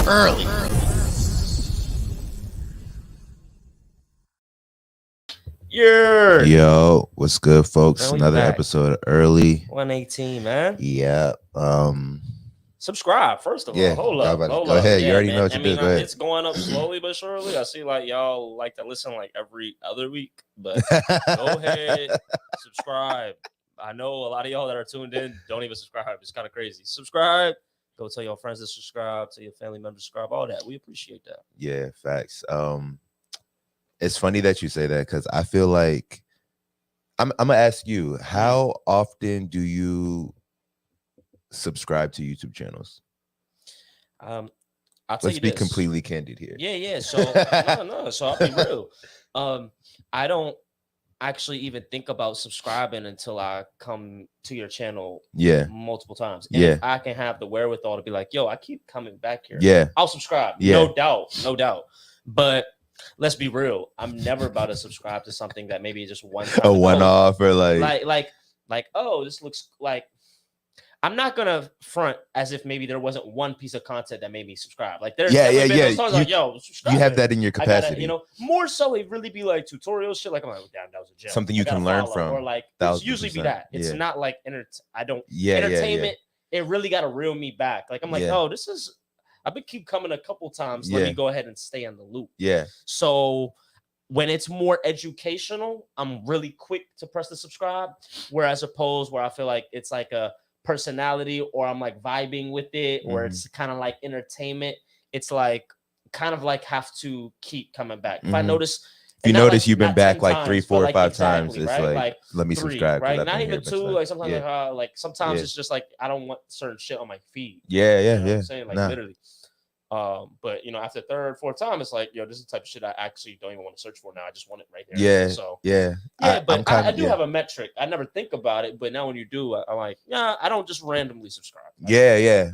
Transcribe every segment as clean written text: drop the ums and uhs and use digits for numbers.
early. Yo, what's good, folks? Man, we Another back. episode of early. 118, man. Yeah. Subscribe, first of all. Hold up. Go ahead. You Yeah, already man. know what I to mean, do. Go ahead. it's going up slowly but surely. I see like y'all like to listen like every other week, but go ahead, subscribe. I know a lot of y'all that are tuned in don't even subscribe. It's kind of crazy. Subscribe. Go tell your friends to subscribe, tell your family members to subscribe, all that. We appreciate that. Yeah, facts. It's funny that you say that because I feel like I'm gonna ask you, how often do you subscribe to YouTube channels? I'll tell Let's you be this. completely candid here. Yeah. So no. So I'll be real. I don't actually even think about subscribing until I come to your channel multiple times. And if I can have the wherewithal to be like, yo, I keep coming back here. I'll subscribe. No doubt. But let's be real. I'm never about to subscribe to something that maybe just one time a one-off or like, oh, this looks like. I'm not gonna front as if maybe there wasn't one piece of content that made me subscribe. Like there's been those times like, yo, subscribe. You have that in your capacity. More so it really be like tutorial shit. Like I'm like, damn, that was a gem. Something you can learn from. Or like it's usually be that. It's not like entertainment. It really gotta reel me back. Like I'm like, oh, this is. I've been keep coming a couple times. Let me go ahead and stay on the loop. Yeah. So when it's more educational, I'm really quick to press the subscribe. Whereas opposed where I feel like it's like a personality or I'm like vibing with it or it's kind of like entertainment, it's like kind of like have to keep coming back. If I notice you've been back like 3, 4, or 5 times, it's right? like let me 3, subscribe, right? Not even 2, like sometimes sometimes it's just like I don't want certain shit on my feed. You know what I'm saying? Like literally. But after 3rd, 4th time, it's like, yo, this is the type of shit I actually don't even want to search for now. I just want it right there. But I do have a metric. I never think about it, but now when you do, I'm like, yeah, I don't just randomly subscribe. I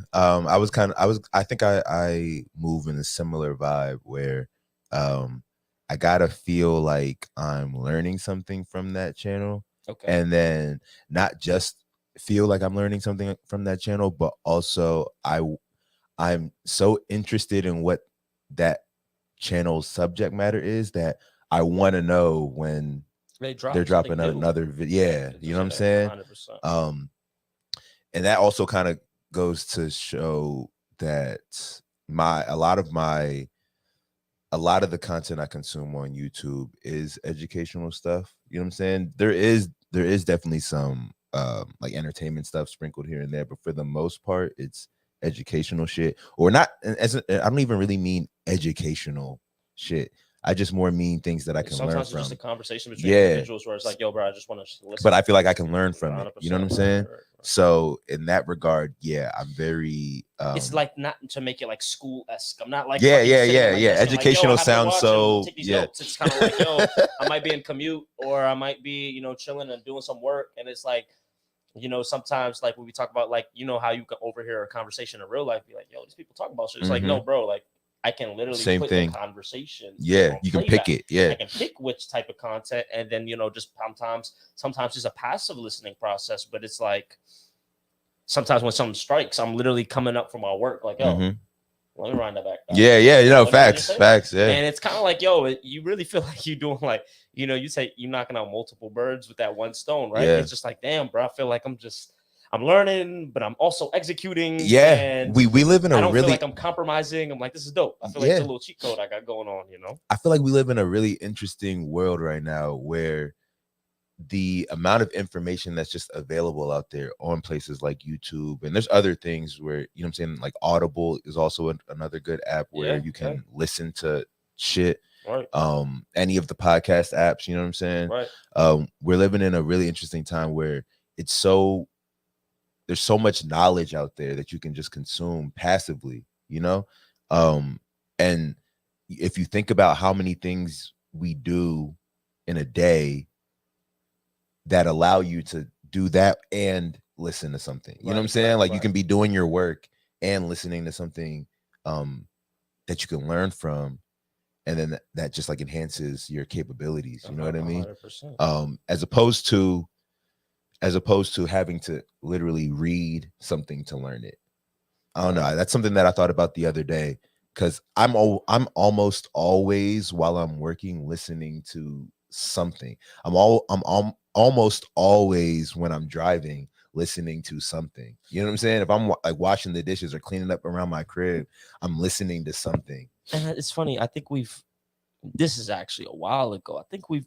think I move in a similar vibe where I gotta feel like I'm learning something from that channel. Okay. And then not just feel like I'm learning something from that channel, but also I'm so interested in what that channel's subject matter is that I want to know when they're dropping another video. Yeah, you know what I'm saying? 100%. And that also kind of goes to show that a lot of the content I consume on YouTube is educational stuff. You know what I'm saying? There is definitely some like entertainment stuff sprinkled here and there, but for the most part, it's educational shit. Or not. I don't even really mean educational shit. I just more mean things that I can learn from. Sometimes it's just a conversation between individuals where it's like, yo, bro, I just want to listen. But I feel like I can learn from it. You know what I'm saying? Right. So in that regard, I'm very. It's like not to make it like school-esque. I'm not like Educational like, sounds so notes. It's kind of like, yo, I might be in commute or I might be chilling and doing some work, and it's like. Sometimes like when we talk about like, how you can overhear a conversation in real life, be like, yo, these people talk about shit. It's like, no, bro, like I can literally put the conversation. Yeah, you can pick it. Yeah. I can pick which type of content. And then, just sometimes it's a passive listening process, but it's like sometimes when something strikes, I'm literally coming up from my work, like, yo, let me run that back. Facts. Yeah. And it's kind of like, yo, you really feel like you're doing like, you say you're knocking out multiple birds with that one stone, right? It's just like, damn, bro, I feel like I'm learning, but I'm also executing. Yeah. And we live in I don't feel like I'm compromising. I'm like, this is dope. I feel like it's a little cheat code I got going on, I feel like we live in a really interesting world right now where the amount of information that's just available out there on places like YouTube, and there's other things where, you know what I'm saying, like Audible is also another good app where you can listen to shit. Right. Any of the podcast apps, you know what I'm saying? Right. We're living in a really interesting time where there's so much knowledge out there that you can just consume passively, and if you think about how many things we do in a day that allow you to do that and listen to something, you know what I'm saying? Like you can be doing your work and listening to something that you can learn from, and then that just like enhances your capabilities. You know what I mean? 100%. As opposed to having to literally read something to learn it. I don't know. That's something that I thought about the other day. because I'm almost always, while I'm working, listening to something. Almost always, when I'm driving, listening to something. You know what I'm saying? If I'm like washing the dishes or cleaning up around my crib, I'm listening to something. And it's funny, I think this is actually a while ago. I think we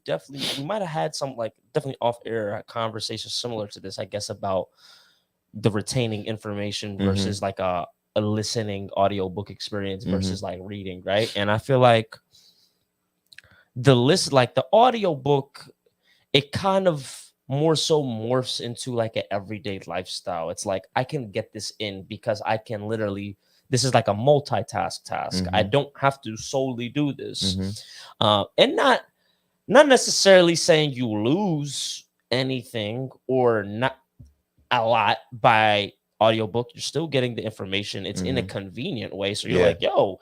might have had some like definitely off air conversations similar to this, I guess, about the retaining information versus like a listening audiobook experience versus like reading, right? And I feel like the audiobook, it kind of more so morphs into like an everyday lifestyle. It's like I can get this in because I can literally, this is like a multitask task. I don't have to solely do this. And not necessarily saying you lose anything or not a lot by audiobook. You're still getting the information. It's in a convenient way. So you're like, yo,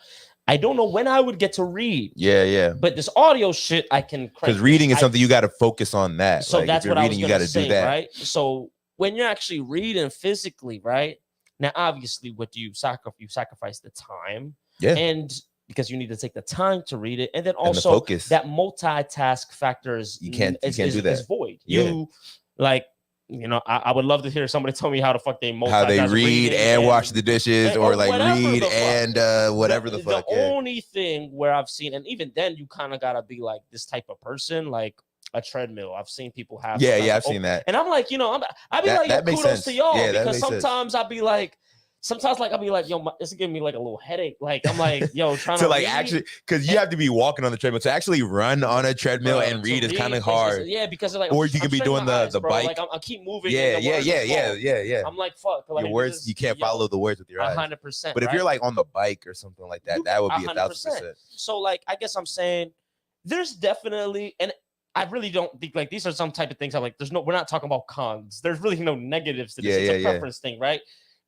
I don't know when I would get to read. Yeah. But this audio shit, I can crank. Because reading is something you got to focus on that. So like, that's what reading, I was going to say, do that. right? So when you're actually reading physically, right? Now, obviously, what do you sacrifice? You sacrifice the time. Yeah. And because you need to take the time to read it. And then also that multitask factor is you can't do that. Is void. Yeah. You like, you know, I would love to hear somebody tell me how the fuck they multitask. How they read and wash the dishes, or like read and whatever the fuck. The only thing where I've seen, and even then you kind of gotta be like this type of person, like a treadmill. I've seen people have. Yeah, I've seen that. And I'm like, you know, I'd be like, kudos to y'all, because sometimes I'll be like, yo, it's giving me like a little headache. Like I'm like, yo, trying to like actually, because you have to be walking on the treadmill to actually run on a treadmill and read is kind of hard. Yeah, because like, or you could be doing the bike. Like I keep moving. Yeah. I'm like, fuck. Like, your words, you can't follow the words with your eyes. 100%. But if you're like on the bike or something like that, that would be 1,000%. So like, I guess I'm saying there's definitely, and I really don't think like these are some type of things I'm like, we're not talking about cons. There's really no negatives to this. It's a preference thing, right?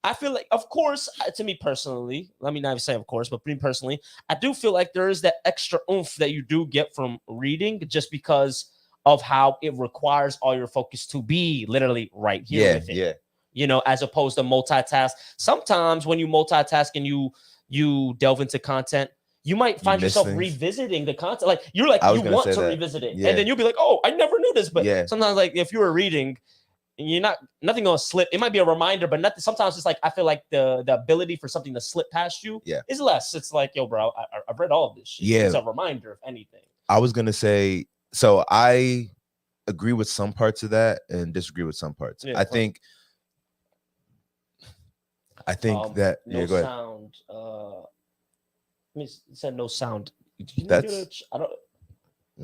I feel like, of course, to me personally, let me not even say of course, but me personally, I do feel like there is that extra oomph that you do get from reading just because of how it requires all your focus to be literally right here with it. Yeah. You know, as opposed to multitask. Sometimes when you multitask and you delve into content, you might find yourself revisiting the content. Like you're like, you want to revisit it. Yeah. And then you'll be like, oh, I never knew this. But sometimes like if you were reading, nothing gonna slip. It might be a reminder, but nothing. Sometimes it's like I feel like the ability for something to slip past you is less. It's like, yo, bro, I've read all of this shit. It's a reminder, if anything. I was gonna say, so I agree with some parts of that and disagree with some parts. I think that no go ahead. Sound. You said no sound. That's I don't.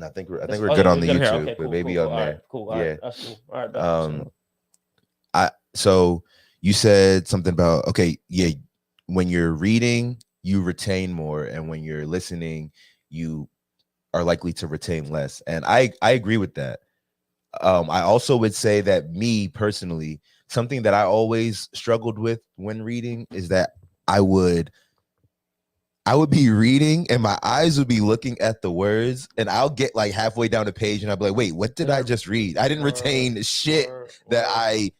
I think we're good on the YouTube, okay, but maybe on there. Cool. All right, that's cool. All right. So you said something about when you're reading, you retain more, and when you're listening, you are likely to retain less. And I agree with that. I also would say that me personally, something that I always struggled with when reading is that I would be reading and my eyes would be looking at the words, and I'll get like halfway down the page and I'll be like, wait, what did I just read? I didn't retain shit that I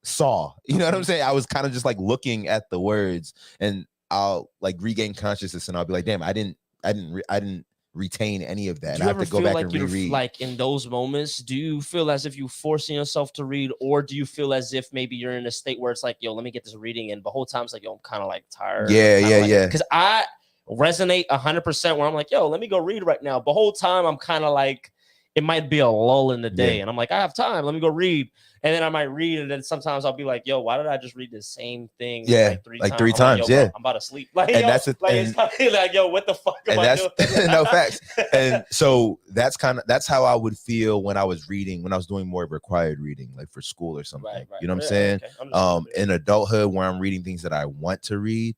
saw. You know what I'm saying? I was kind of just like looking at the words, and I'll like regain consciousness and I'll be like, damn, I didn't retain any of that. I have to go back and reread. Like in those moments, do you feel as if you're forcing yourself to read, or do you feel as if maybe you're in a state where it's like, yo, let me get this reading, and the whole time it's like, yo, I'm kind of like tired. Yeah. Because I resonate 100% where I'm like, yo, let me go read right now. The whole time I'm kind of like, it might be a lull in the day, and I'm like, I have time, let me go read. And then I might read, and then sometimes I'll be like, yo, why did I just read the same thing like three times? Like, I'm about to sleep. Like, and yo, that's like, yo, what the fuck am I doing? No facts. And so that's how I would feel when I was reading, when I was doing more required reading, like for school or something. Right. You know what I'm saying? Okay. In adulthood, where I'm reading things that I want to read,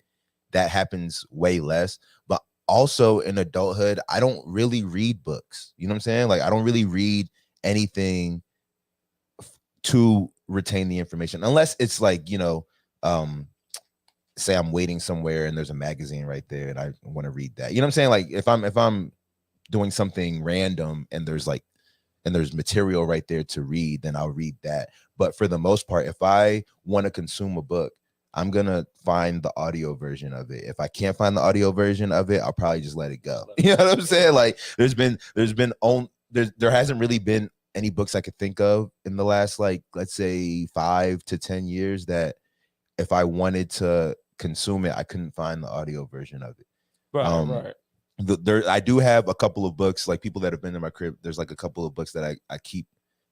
that happens way less. But also in adulthood, I don't really read books. You know what I'm saying? Like I don't really read anything to retain the information, unless it's like, you know, say I'm waiting somewhere and there's a magazine right there and I want to read that. You know what I'm saying? Like if I'm doing something random and there's material right there to read, then I'll read that. But for the most part, if I want to consume a book, I'm gonna find the audio version of it. If I can't find the audio version of it, I'll probably just let it go. You know what I'm saying? Like there hasn't really been any books I could think of in the last, like, let's say 5 to 10 years that if I wanted to consume it, I couldn't find the audio version of it. Right. I do have a couple of books, like people that have been in my crib. There's like a couple of books that I keep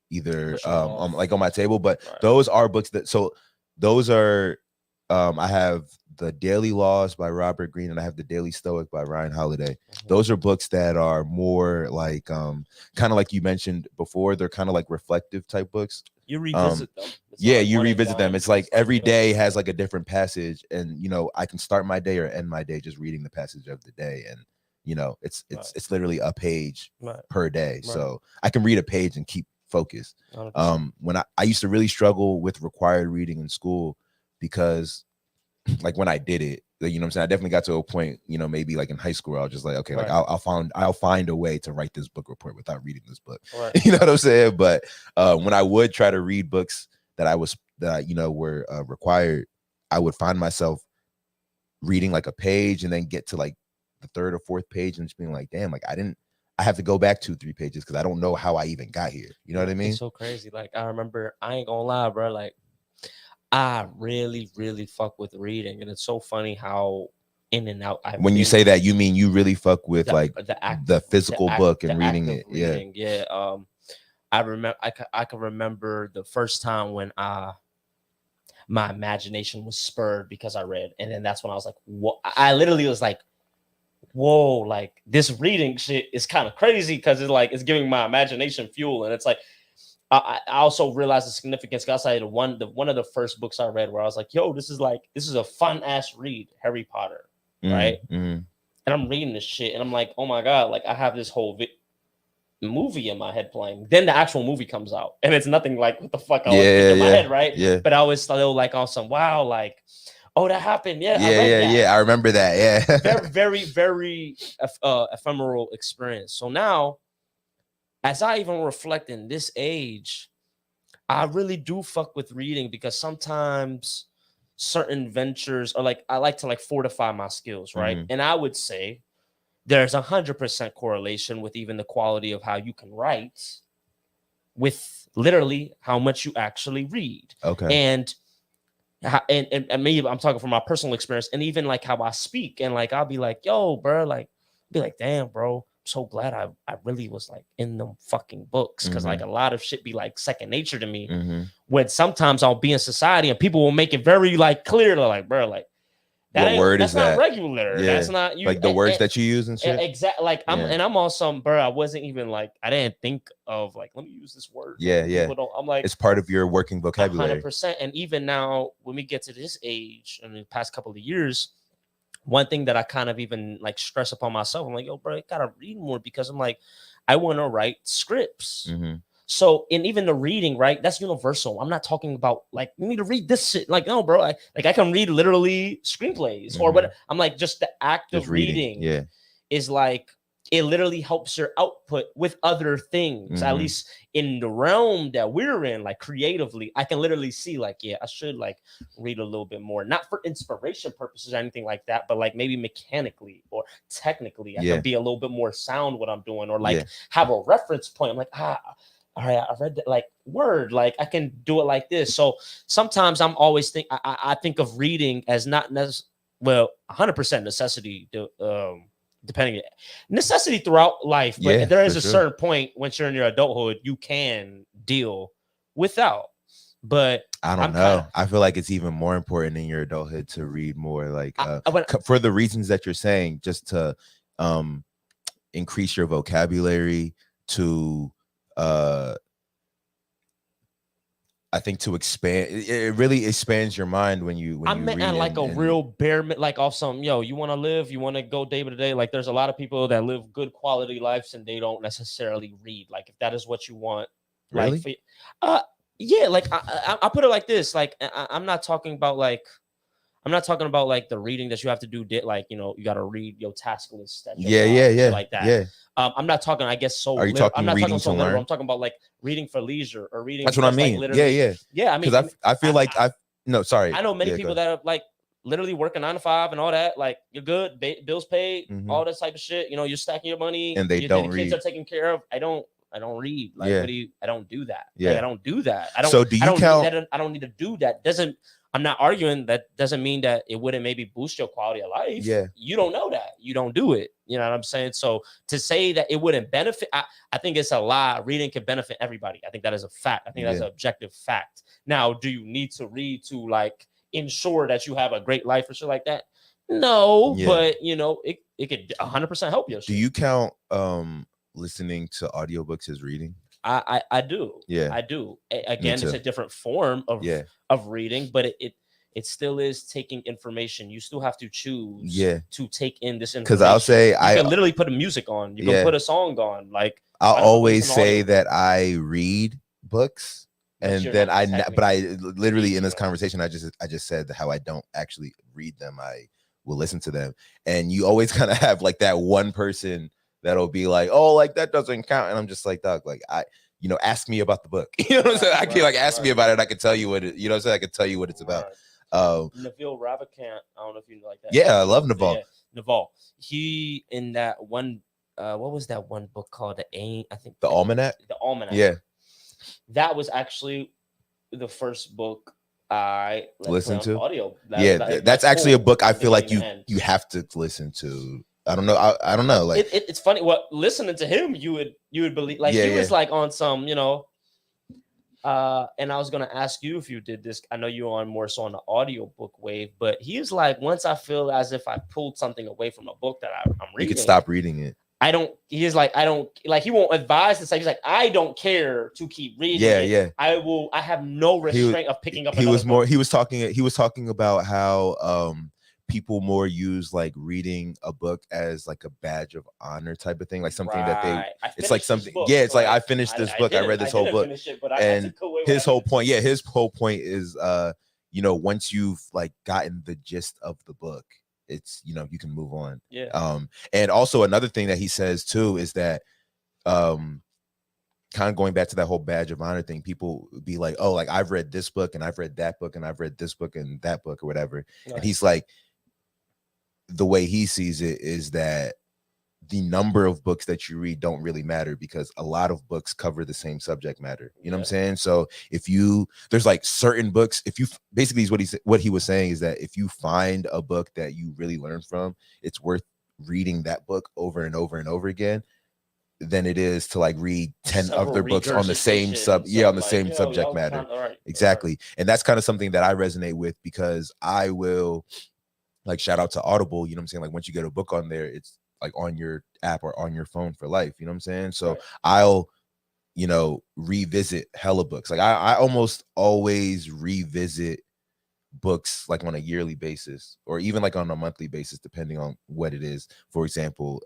either like on my table, but those are books those are I have The Daily Laws by Robert Greene, and I have The Daily Stoic by Ryan Holiday. Those are books that are more like kind of like you mentioned before, they're kind of like reflective type books. You revisit them. You revisit them. It's like every day has like a different passage, and I can start my day or end my day just reading the passage of the day, and it's literally a page per day. So I can read a page and keep focused. When I used to really struggle with required reading in school, because like when I did it, you know what I'm saying, I definitely got to a point, maybe like in high school, I was just like, okay, like I'll find a way to write this book report without reading this book. You know what I'm saying? But when I would try to read books that were required, I would find myself reading like a page and then get to like the third or fourth page and just being like, damn, like I have to go back 2-3 pages because I don't know how I even got here. You know what I mean? It's so crazy. Like I remember, I ain't gonna lie, bro. Like I really, really fuck with reading, and it's so funny how in and out. When you say that, you mean you really fuck with the physical book and reading it? Yeah. I remember. I can remember the first time when my imagination was spurred because I read, and then that's when I was like, "What?" I literally was like, "Whoa!" Like this reading shit is kind of crazy because it's giving my imagination fuel, and it's like. I also realized the significance. Cause I one of the first books I read where I was like, "Yo, this is a fun ass read, Harry Potter, right?" And I'm reading this shit, and I'm like, "Oh my god!" Like I have this whole movie in my head playing. Then the actual movie comes out, and it's nothing like what the fuck I was thinking in my head, right? Yeah. But I was still like on some wow, like, oh, that happened. Yeah, I remember that. Yeah, very, very, very ephemeral experience. So now. As I even reflect in this age, I really do fuck with reading because sometimes certain ventures are I like to fortify my skills, right? And I would say there's 100% correlation with even the quality of how you can write with literally how much you actually read. Okay. And maybe I'm talking from my personal experience and even how I speak and I'll be like, yo, bro, be like, damn, bro. So glad I really was in them fucking books because a lot of shit be second nature to me. When sometimes I'll be in society and people will make it very clear to bro, what word is that? That's not regular. Yeah. That's not you. The words that you use and shit. Exactly. I'm on some, bro. I wasn't even I didn't think of let me use this word. Yeah. I'm it's part of your working vocabulary. 100%. And even now, when we get to this age, in the past couple of years. One thing that I kind of even stress upon myself, I'm like, yo, bro, I gotta read more because I'm I want to write scripts. So, in even the reading, right? That's universal. I'm not talking about you need to read this shit. No, bro, I can read literally screenplays or what. I'm just the act of reading is it literally helps your output with other things, at least in the realm that we're in, creatively. I can literally see I should read a little bit more, not for inspiration purposes or anything like that, but maybe mechanically or technically I can be a little bit more sound what I'm doing or have a reference point. I'm all right, I read that word, I can do it like this. So sometimes I'm always I think of reading as not necessarily, 100% necessity to, depending necessity throughout life, but there is a certain point once you're in your adulthood you can deal without. But I don't know. I feel it's even more important in your adulthood to read more, for the reasons that you're saying, just to increase your vocabulary, to I think to expand, it really expands your mind when you meant read a real bare off some, yo, you want to live, you want to go day to day. There's a lot of people that live good quality lives and they don't necessarily read. If that is what you want, really, yeah. I put it like this. I'm not talking about I'm not talking about the reading that you have to do. You got to read your task list. Like that. Yeah. I'm not talking. I guess so. Are you talking? I'm not reading talking so to literal. learn? I'm talking about reading for leisure or reading. That's what I mean. Yeah. I mean, because I feel No, sorry. I know many people that are like literally working 9 to 5 and all that. Like you're good, bills paid, all this type of shit. You know, you're stacking your money, and they don't read. Kids are taken care of. I don't read. Like, I don't do that. Yeah, like, I don't do that. I don't. So do you count? I don't need to do that. I'm not arguing that doesn't mean that it wouldn't maybe boost your quality of life. Yeah. You don't know that. You don't do it. You know what I'm saying? So to say that it wouldn't benefit, I think it's a lie. Reading can benefit everybody. I think that is a fact. I think that's an objective fact. Now, do you need to read to like ensure that you have a great life or shit like that? No, but you know, it could 100% help you. Do you count listening to audiobooks as reading? I do. Yeah, I do. Again, it's a different form of reading, but it still is taking information. You still have to choose to take in this information. Because I'll say you can literally put a music on. You can put a song on. Like I'll always say that I read books, and then I literally in this conversation I just said how I don't actually read them. I will listen to them, and you always kind of have like that one person that'll be like, oh, like that doesn't count. And I'm just like, dog, like ask me about the book. You know what I'm saying? I can't ask me about it. I can tell you what it, you know what I'm saying? I can tell you what it's about. Naval Ravikant, I don't know if you know like that. Yeah, I love Naval. Yeah, Naval. He in that one, what was that one book called? The Almanac? The Almanac. Yeah. That was actually the first book I listened to. Audio. That's actually a book I feel like you have to listen to. I don't know. I don't know. Like it's funny. What listening to him, you would believe. Like he was like on some, and I was gonna ask you if you did this. I know you're on more so on the audiobook wave, but he's like, once I feel as if I pulled something away from a book that I'm reading, you could stop reading it. I don't. He's like, I don't like. He won't advise to say. He's like, I don't care to keep reading. Yeah. I will. I have no restraint of picking up. He was talking about how people more use like reading a book as like a badge of honor type of thing, like something that they. It's like something. It's like I finished this book. I read this whole book, and his whole point. Yeah, his whole point is, once you've like gotten the gist of the book, it's you can move on. Yeah. And also another thing that he says too is that kind of going back to that whole badge of honor thing, people be like, oh, like I've read this book and I've read that book and I've read this book and that book or whatever. Right. And he's like, the way he sees it is that the number of books that you read don't really matter because a lot of books cover the same subject matter. You know what I'm saying? So there's like certain books, basically what he was saying is that if you find a book that you really learn from, it's worth reading that book over and over and over again than it is to like read 10 other books on the same subject matter. Right. Exactly. And that's kind of something that I resonate with because I will like shout out to Audible, you know what I'm saying? Like once you get a book on there, it's like on your app or on your phone for life, you know what I'm saying? So I'll, revisit hella books. Like I almost always revisit books like on a yearly basis or even like on a monthly basis, depending on what it is. For example,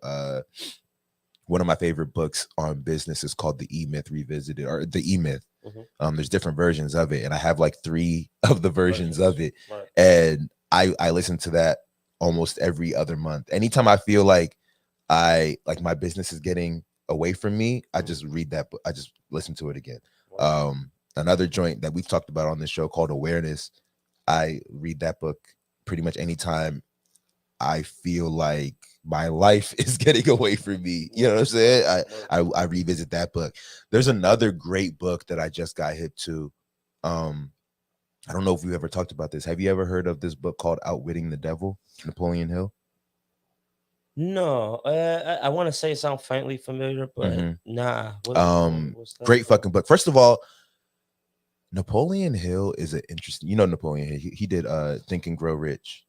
one of my favorite books on business is called The E-Myth Revisited or The E-Myth. Mm-hmm. There's different versions of it. And I have like 3 of the versions of it. Right. And I listen to that almost every other month. Anytime I feel like my business is getting away from me, I just read that book. I just listen to it again. Wow. Another joint that we've talked about on this show called Awareness. I read that book pretty much anytime I feel like my life is getting away from me. You know what I'm saying? I revisit that book. There's another great book that I just got hip to. I don't know if we ever talked about this. Have you ever heard of this book called Outwitting the Devil, Napoleon Hill? No, I want to say it sounds faintly familiar, but nah. Great fucking book. First of all, Napoleon Hill is an interesting. Napoleon Hill. He did Think and Grow Rich.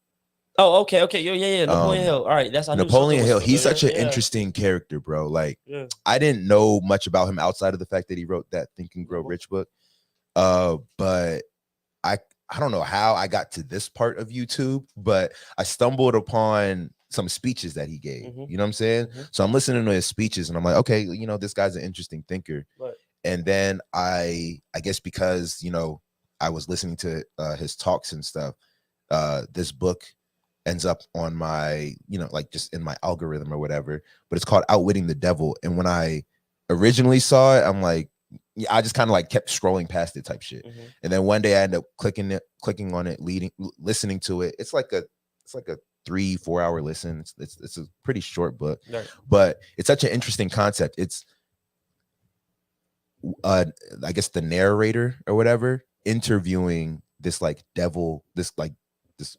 Oh, okay, yeah. Napoleon Hill. All right, that's Napoleon Hill. He's such an interesting character, bro. Like, I didn't know much about him outside of the fact that he wrote that Think and Grow Rich book. But I don't know how I got to this part of YouTube, but I stumbled upon some speeches that he gave. You know what I'm saying? So I'm listening to his speeches and I'm like, okay, this guy's an interesting thinker. Right. And then I guess because, I was listening to his talks and stuff, this book ends up on my, like just in my algorithm or whatever, but it's called Outwitting the Devil. And when I originally saw it, I'm like, I just kind of like kept scrolling past it type shit. And then one day I ended up clicking on it, listening to it. It's like a 3-4 hour listen. It's a pretty short book, but it's such an interesting concept. It's I guess the narrator or whatever interviewing this like devil, this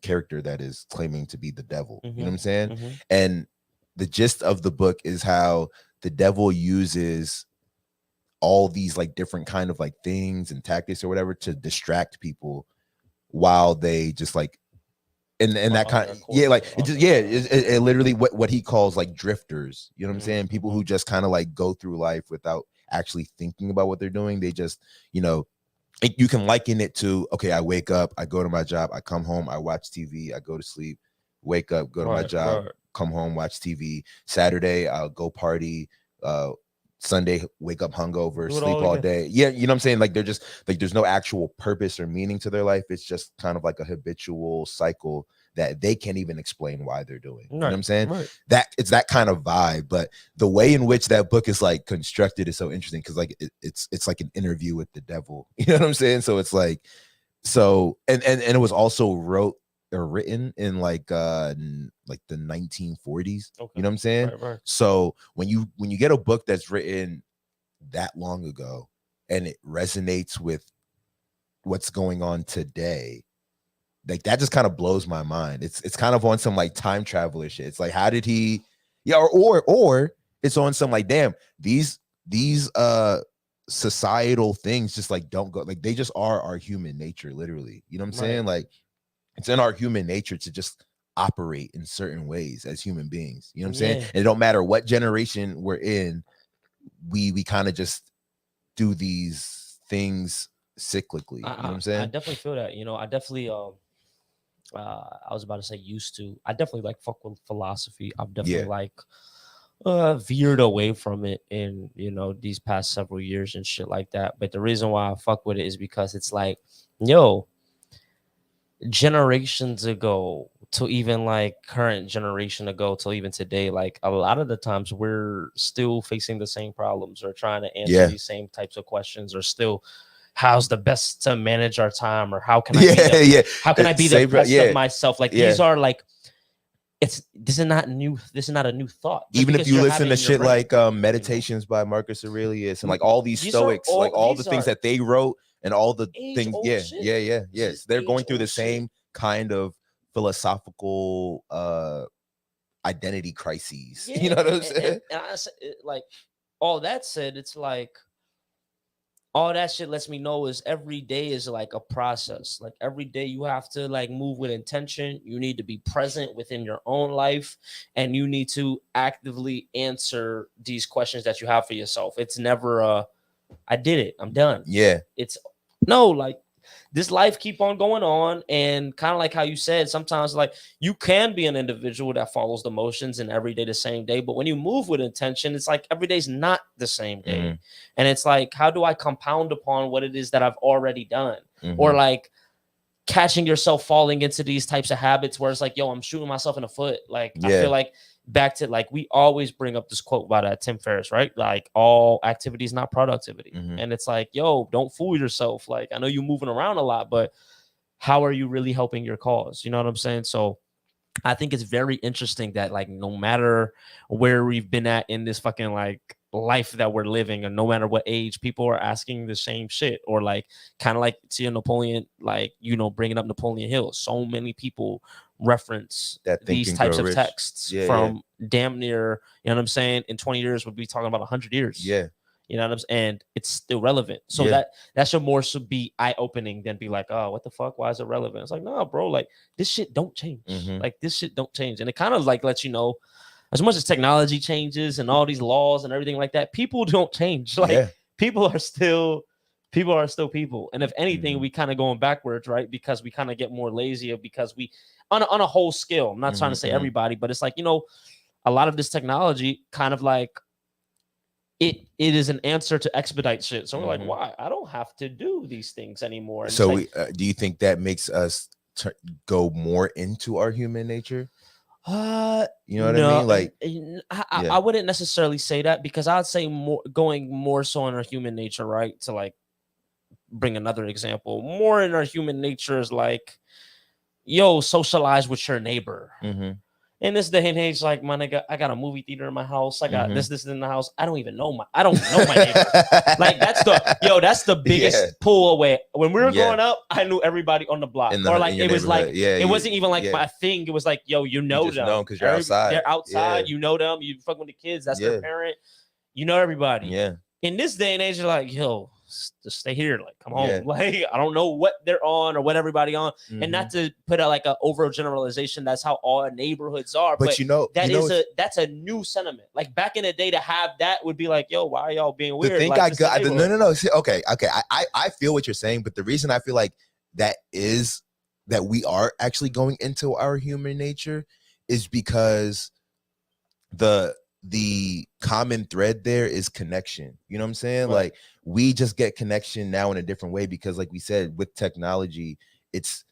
character that is claiming to be the devil. You know what I'm saying? And the gist of the book is how the devil uses all these like different kind of like things and tactics or whatever to distract people while they just like and that kind of like it just it literally what he calls like drifters. You know what I'm saying? People who just kind of like go through life without actually thinking about what they're doing. They just, you know, you can liken it to, okay, I wake up, I go to my job, I come home, I watch TV, I go to sleep, wake up, go to my job, come home, watch TV. Saturday, I'll go party. Sunday, wake up hungover, sleep all day. Yeah, you know what I'm saying? Like they're just like there's no actual purpose or meaning to their life. It's just kind of like a habitual cycle that they can't even explain why they're doing. You know what I'm saying? That it's that kind of vibe. But the way in which that book is like constructed is so interesting because like it's like an interview with the devil. You know what I'm saying? So it's like and it was also written in like the 1940s. You know what I'm saying? So when you get a book that's written that long ago and it resonates with what's going on today, like that just kind of blows my mind. It's kind of on some like time traveler shit. It's like, how did he or it's on some like, damn, these societal things just like don't go, like they just are our human nature, literally. You know what I'm saying? Like it's in our human nature to just operate in certain ways as human beings. You know what I'm saying? And it don't matter what generation we're in, we kind of just do these things cyclically. You know what I'm saying? I definitely feel that. You know, I definitely I was about to say used to. I definitely like fuck with philosophy. I've definitely like veered away from it in, you know, these past several years and shit like that. But the reason why I fuck with it is because it's like, yo, generations ago to even like current generation ago to even today, like a lot of the times we're still facing the same problems or trying to answer these same types of questions, or still how's the best to manage our time, or how can I how can I be the best of myself? Like these are like, this is not new. This is not a new thought. Even if you listen to shit like Meditations by Marcus Aurelius and like all these Stoics, like all the things that they wrote and all the things. Yes. They're going through the same kind of philosophical identity crises. You know what I'm saying? And I like all that said, it's like all that shit lets me know is every day is like a process. Like every day you have to like move with intention. You need to be present within your own life, and you need to actively answer these questions that you have for yourself. It's never I did it, I'm done. It's no, like this life keep on going on, and kind of like how you said, sometimes like you can be an individual that follows the motions and every day the same day, but when you move with intention, it's like every day's not the same day. And it's like, how do I compound upon what it is that I've already done? Or like catching yourself falling into these types of habits where it's like, yo, I'm shooting myself in the foot. Like I feel like back to like, we always bring up this quote by that Tim Ferriss, right? Like all activity is not productivity. And it's like, yo, don't fool yourself. Like I know you're moving around a lot, but how are you really helping your cause? You know what I'm saying? So I think it's very interesting that like no matter where we've been at in this fucking like life that we're living, and no matter what age, people are asking the same shit, or like kind of like to Napoleon, like, you know, bringing up Napoleon Hill. So many people reference these types of texts from damn near, you know what I'm saying, in 20 years we'll be talking about 100 years. You know what I'm saying? And it's still relevant. So that should more so be eye-opening than be like, oh, what the fuck? Why is it relevant? It's like, no, bro, like this shit don't change. Like this shit don't change. And it kind of like lets you know, as much as technology changes and all these laws and everything like that, people don't change. Like people are still people. And if anything, we kind of going backwards, right? Because we kind of get more lazy, because we on a whole scale. I'm not trying to say everybody, but it's like, you know, a lot of this technology kind of like it is an answer to expedite shit. So we're like, why? I don't have to do these things anymore. And so do you think that makes us go more into our human nature? You know what I mean? Like, I wouldn't necessarily say that, because I'd say going more so in our human nature, right? To like bring another example, more in our human nature is like, yo, socialize with your neighbor. In this day and age, like, my nigga, I got a movie theater in my house. I got this in the house. I don't know my neighbor. Like, that's the biggest pull away. When we were growing up, I knew everybody on the block. Or like, it was like, it wasn't even like my thing. It was like, yo, you know them because you're outside. They're outside. You know them. You fuck with the kids. That's their parent. You know everybody. In this day and age, you're like, yo, just stay here. Like, come on. Like, I don't know what they're on or what everybody on. And not to put out like an overgeneralization, that's how all neighborhoods are. But that's a new sentiment. Like, back in the day, to have that would be like, yo, why are y'all being weird? The thing like, no. See, okay. I feel what you're saying, but the reason I feel like that is that we are actually going into our human nature is because the common thread there is connection. You know what I'm saying? Right. Like, we just get connection now in a different way because, like we said, with technology, it's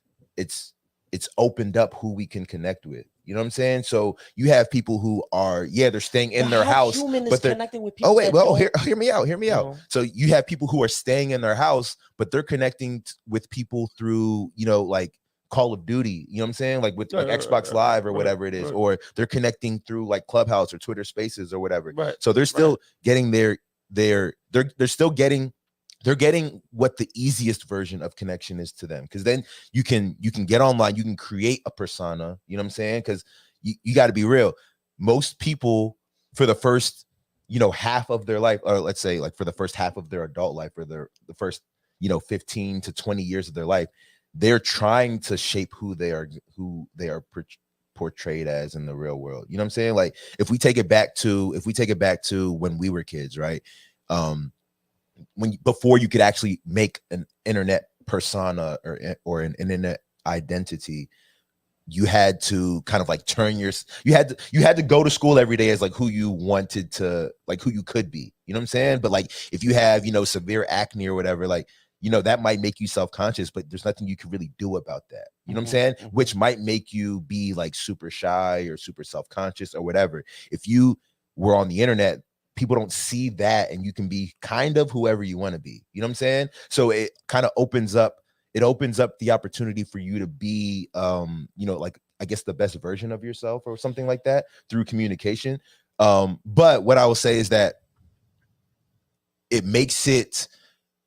opened up who we can connect with. You know what I'm saying? So you have people who are, they're staying in their house, but they're connecting with people. Hear me out. So you have people who are staying in their house, but they're connecting with people through, like Call of Duty, you know what I'm saying? Like with like Xbox Live or whatever it is, or they're connecting through like Clubhouse or Twitter Spaces or whatever. So they're still getting they're still getting what the easiest version of connection is to them. Because then you can get online, you can create a persona, you know what I'm saying? Because you got to be real. Most people, for the first, half of their life, or let's say like for the first half of their adult life, or the first, 15 to 20 years of their life, they're trying to shape who they are portrayed as in the real world. You know what I'm saying? Like, if we take it back to when we were kids, right? Before you could actually make an internet persona or an internet identity, you had to kind of like you had to go to school every day as like who you wanted to, like who you could be. You know what I'm saying? But like, if you have, severe acne or whatever, like, that might make you self-conscious, but there's nothing you can really do about that. You know what I'm saying? Which might make you be like super shy or super self-conscious or whatever. If you were on the internet, people don't see that, and you can be kind of whoever you want to be. You know what I'm saying? So it kind of opens up the opportunity for you to be, like, I guess, the best version of yourself or something like that through communication. But what I will say is that it makes it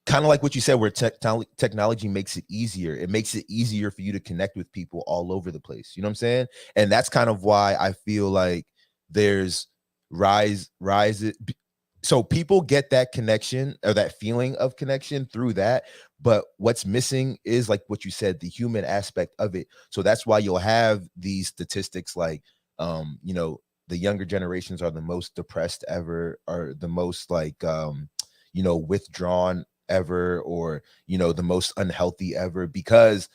kind of like what you said, where technology makes it easier. It makes it easier for you to connect with people all over the place. You know what I'm saying? And that's kind of why I feel like there's rise. So people get that connection or that feeling of connection through that. But what's missing is, like what you said, the human aspect of it. So that's why you'll have these statistics like, the younger generations are the most depressed ever, or the most like, withdrawn ever, or the most unhealthy ever, because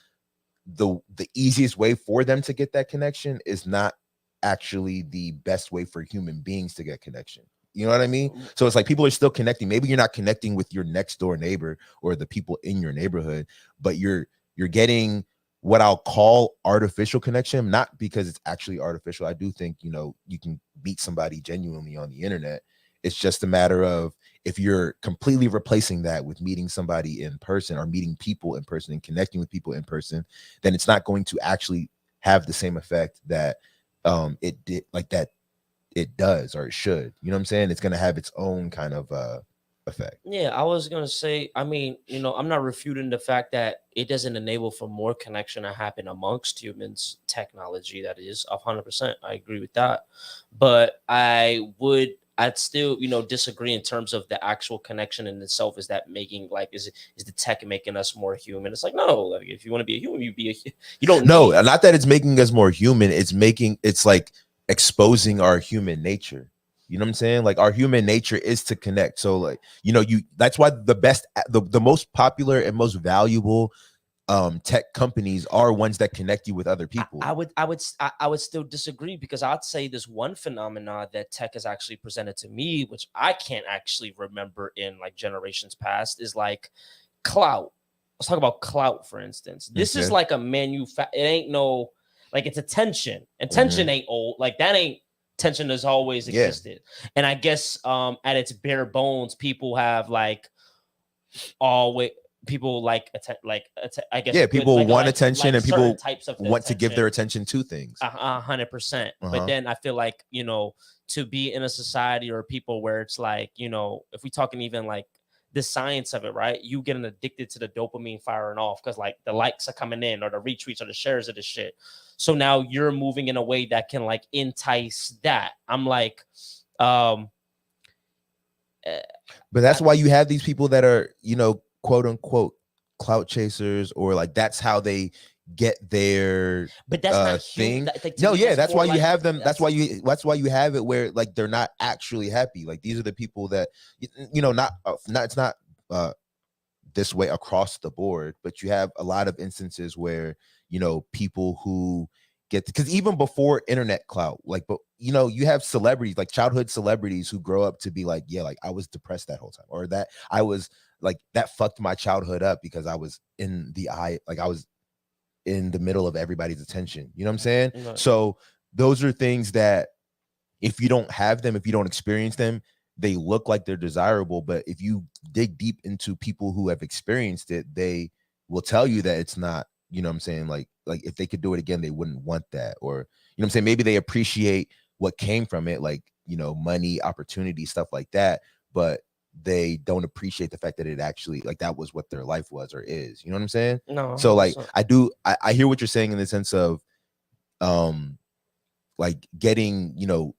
the easiest way for them to get that connection is not actually the best way for human beings to get connection. You know what I mean? So it's like people are still connecting. Maybe you're not connecting with your next door neighbor or the people in your neighborhood, but you're getting what I'll call artificial connection, not because it's actually artificial. I do think, you can meet somebody genuinely on the internet. It's just a matter of, if you're completely replacing that with meeting somebody in person, or meeting people in person and connecting with people in person, then it's not going to actually have the same effect that it does, or it should. You know what I'm saying? It's going to have its own kind of effect. Yeah, I was going to say, I mean, I'm not refuting the fact that it doesn't enable for more connection to happen amongst humans, technology, that is 100%. I agree with that. But I'd still, disagree in terms of the actual connection in itself. Is that making, like, is the tech making us more human? It's like, no, like, if you want to be a human, you don't. No, not that it's making us more human. It's like exposing our human nature. You know what I'm saying? Like, our human nature is to connect. So like, that's why the most popular and most valuable tech companies are ones that connect you with other people. I would still disagree, because I'd say there's one phenomenon that tech has actually presented to me, which I can't actually remember in like generations past, is like clout. Let's talk about clout, for instance. This is like a it ain't no, Like it's attention. Attention ain't old. Like that ain't tension has always existed. And I guess at its bare bones, people have like always people like I guess people want attention, and people types of want to give their attention to things 100%. But then I feel like, you know, to be in a society or people where it's like, you know, if we talking even like the science of it, right, you getting addicted to the dopamine firing off because like the likes are coming in or the retweets or the shares of the shit. So now you're moving in a way that can like entice that. I'm like but that's why you have these people that are, you know, quote unquote clout chasers, or like that's how they get their but that's not thing. That's why you have them. That's why you have it where like they're not actually happy. Like these are the people that, you know, it's not this way across the board, but you have a lot of instances where, you know, people who get, because even before internet clout, like, but you know, you have celebrities, like childhood celebrities who grow up to be like, yeah, like I was depressed that whole time, or that I was like, that fucked my childhood up because I was in the eye, like I was in the middle of everybody's attention. You know what I'm saying? Right. So those are things that if you don't have them, if you don't experience them, they look like they're desirable. But if you dig deep into people who have experienced it, they will tell you that it's not, you know what I'm saying? Like if they could do it again, they wouldn't want that. Or, you know what I'm saying? Maybe they appreciate what came from it, like, you know, money, opportunity, stuff like that. But they don't appreciate the fact that it actually, like, that was what their life was or is. You know what I'm saying? No. So like, I hear what you're saying in the sense of, like getting, you know,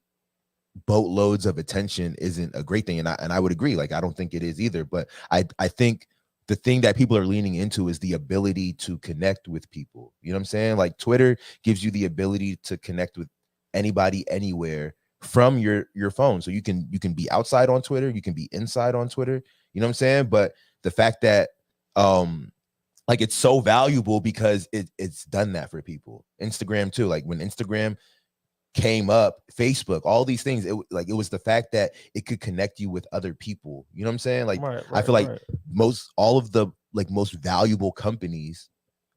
boatloads of attention isn't a great thing. And I would agree. Like, I don't think it is either. But I think the thing that people are leaning into is the ability to connect with people. You know what I'm saying? Like Twitter gives you the ability to connect with anybody, anywhere from your phone. So you can be outside on Twitter, you can be inside on Twitter. You know what I'm saying? But the fact that like it's so valuable because it's done that for people. Instagram too. Like when Instagram came up, Facebook, all these things, it was the fact that it could connect you with other people. You know what I'm saying? Like right, I feel like all of the like most valuable companies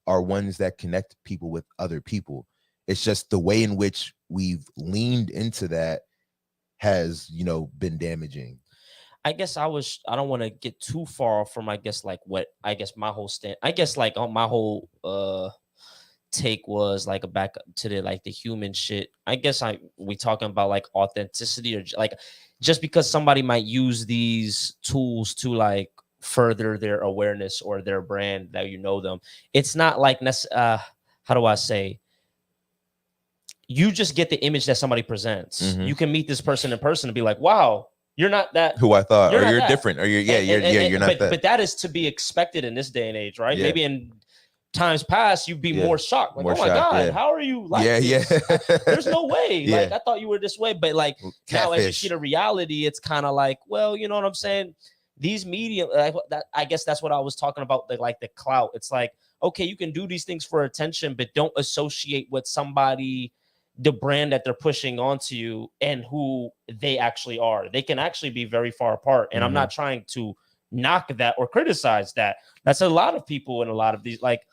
are ones that connect people with other people. It's just the way in which we've leaned into that has, you know, been damaging. I guess I don't want to get too far from, I guess, like what I guess my whole stand, I guess like on my whole take was like a back to the like the human shit. I guess we talking about like authenticity, or like just because somebody might use these tools to like further their awareness or their brand, that you know them. It's not like how do I say? You just get the image that somebody presents. Mm-hmm. You can meet this person in person and be like, wow, you're not that who I thought, or you're different, or you're not that. But that is to be expected in this day and age, right? Yeah. Maybe in times past, you'd be more shocked. Like, more oh my God, how are you like this? There's no way. Like, I thought you were this way. But like now, as you see the reality, it's kind of like, well, you know what I'm saying? These media, I guess that's what I was talking about, the clout. It's like, okay, you can do these things for attention, but don't associate with somebody, the brand that they're pushing onto you, and who they actually are. They can actually be very far apart. And I'm not trying to knock that or criticize that. That's a lot of people in a lot of these, like,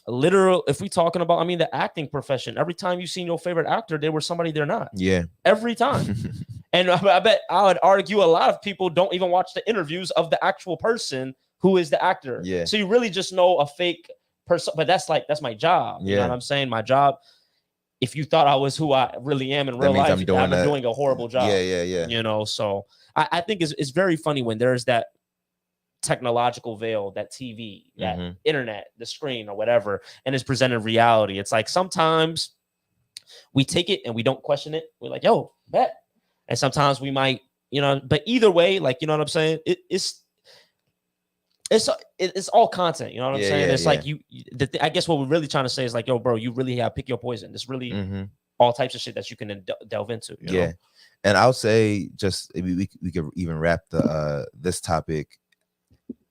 literal, if we talking about, I mean, the acting profession, every time you've seen your favorite actor, they were somebody they're not. Yeah. Every time. And I bet I would argue a lot of people don't even watch the interviews of the actual person who is the actor. Yeah. So you really just know a fake person, but that's my job. You know what I'm saying? My job. If you thought I was who I really am in real life, I've been doing a horrible job. Yeah. You know, so I think it's very funny when there's that technological veil, that TV, that internet, the screen or whatever, and it's presented reality. It's like sometimes we take it and we don't question it. We're like, yo, bet. And sometimes we might, you know, but either way, like, you know what I'm saying? It's all content, you know what I'm saying? It's like I guess what we're really trying to say is like, yo, bro, you really have pick your poison. There's really all types of shit that you can delve into. You know? And I'll say, just we could even wrap this topic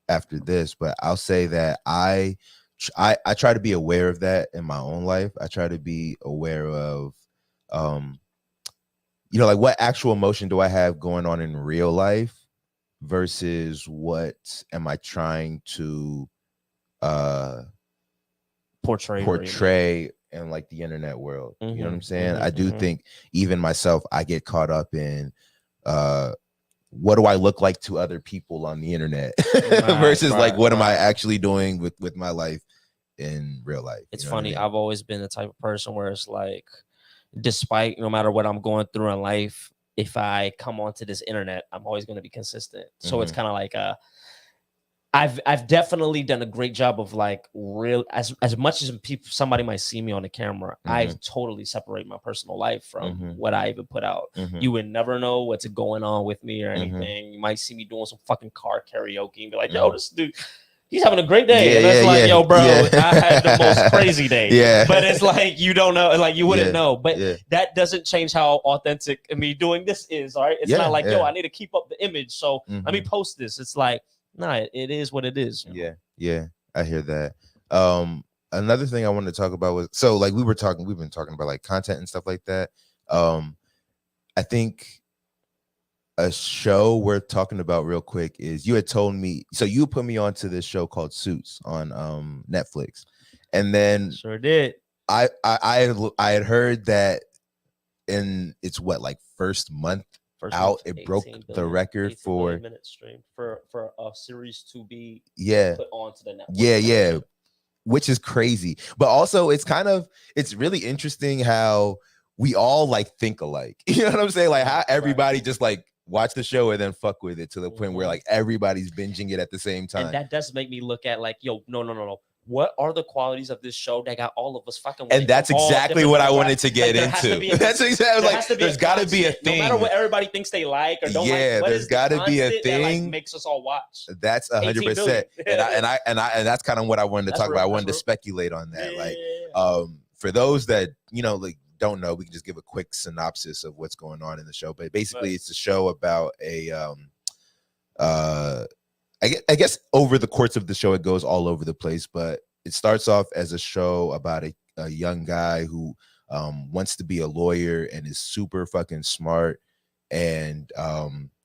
after this, but I'll say that I try to be aware of that in my own life. I try to be aware of, you know, like what actual emotion do I have going on in real life versus what am I trying to portray in like the internet world. You know what I'm saying? I do think even myself, I get caught up in what do I look like to other people on the internet versus like what am I actually doing with my life in real life. It's funny. I've always been the type of person where it's like, despite no matter what I'm going through in life, if I come onto this internet, I'm always going to be consistent. So it's kind of like I've definitely done a great job of like real as much as somebody might see me on the camera, I totally separate my personal life from what I even put out. You would never know what's going on with me or anything. You might see me doing some fucking car karaoke and be like, yo, this dude, he's having a great day. And it's like, yo, bro, I had the most crazy day. But it's like, you don't know, like you wouldn't know. But that doesn't change how authentic me doing this is, all right? It's not like, yo, I need to keep up the image. So let me post this. It's like, nah, it is what it is. Yeah, I hear that. Another thing I wanted to talk about was, so like we've been talking about like content and stuff like that. I think a show worth talking about real quick is, you had told me, so you put me onto this show called Suits on Netflix, and then sure did. I had heard that in its like first month out, it broke the record for minute stream for a series to be put onto the network. Yeah, which is crazy. But also it's really interesting how we all like think alike. You know what I'm saying? Like how everybody just like watch the show and then fuck with it to the point where like everybody's binging it at the same time. And that does make me look at like, yo, no. What are the qualities of this show that got all of us fucking? And that's exactly what I wanted to get into. That's exactly like there's got to be a thing. No matter what everybody thinks they like or don't like, there's got to be a thing that, like, makes us all watch. That's 100%. And that's kind of what I wanted to talk about. I wanted to speculate on that. Like, for those that like don't know, we can just give a quick synopsis of what's going on in the show. But basically, it's a show about a I guess over the course of the show, it goes all over the place, but it starts off as a show about a young guy who wants to be a lawyer and is super fucking smart and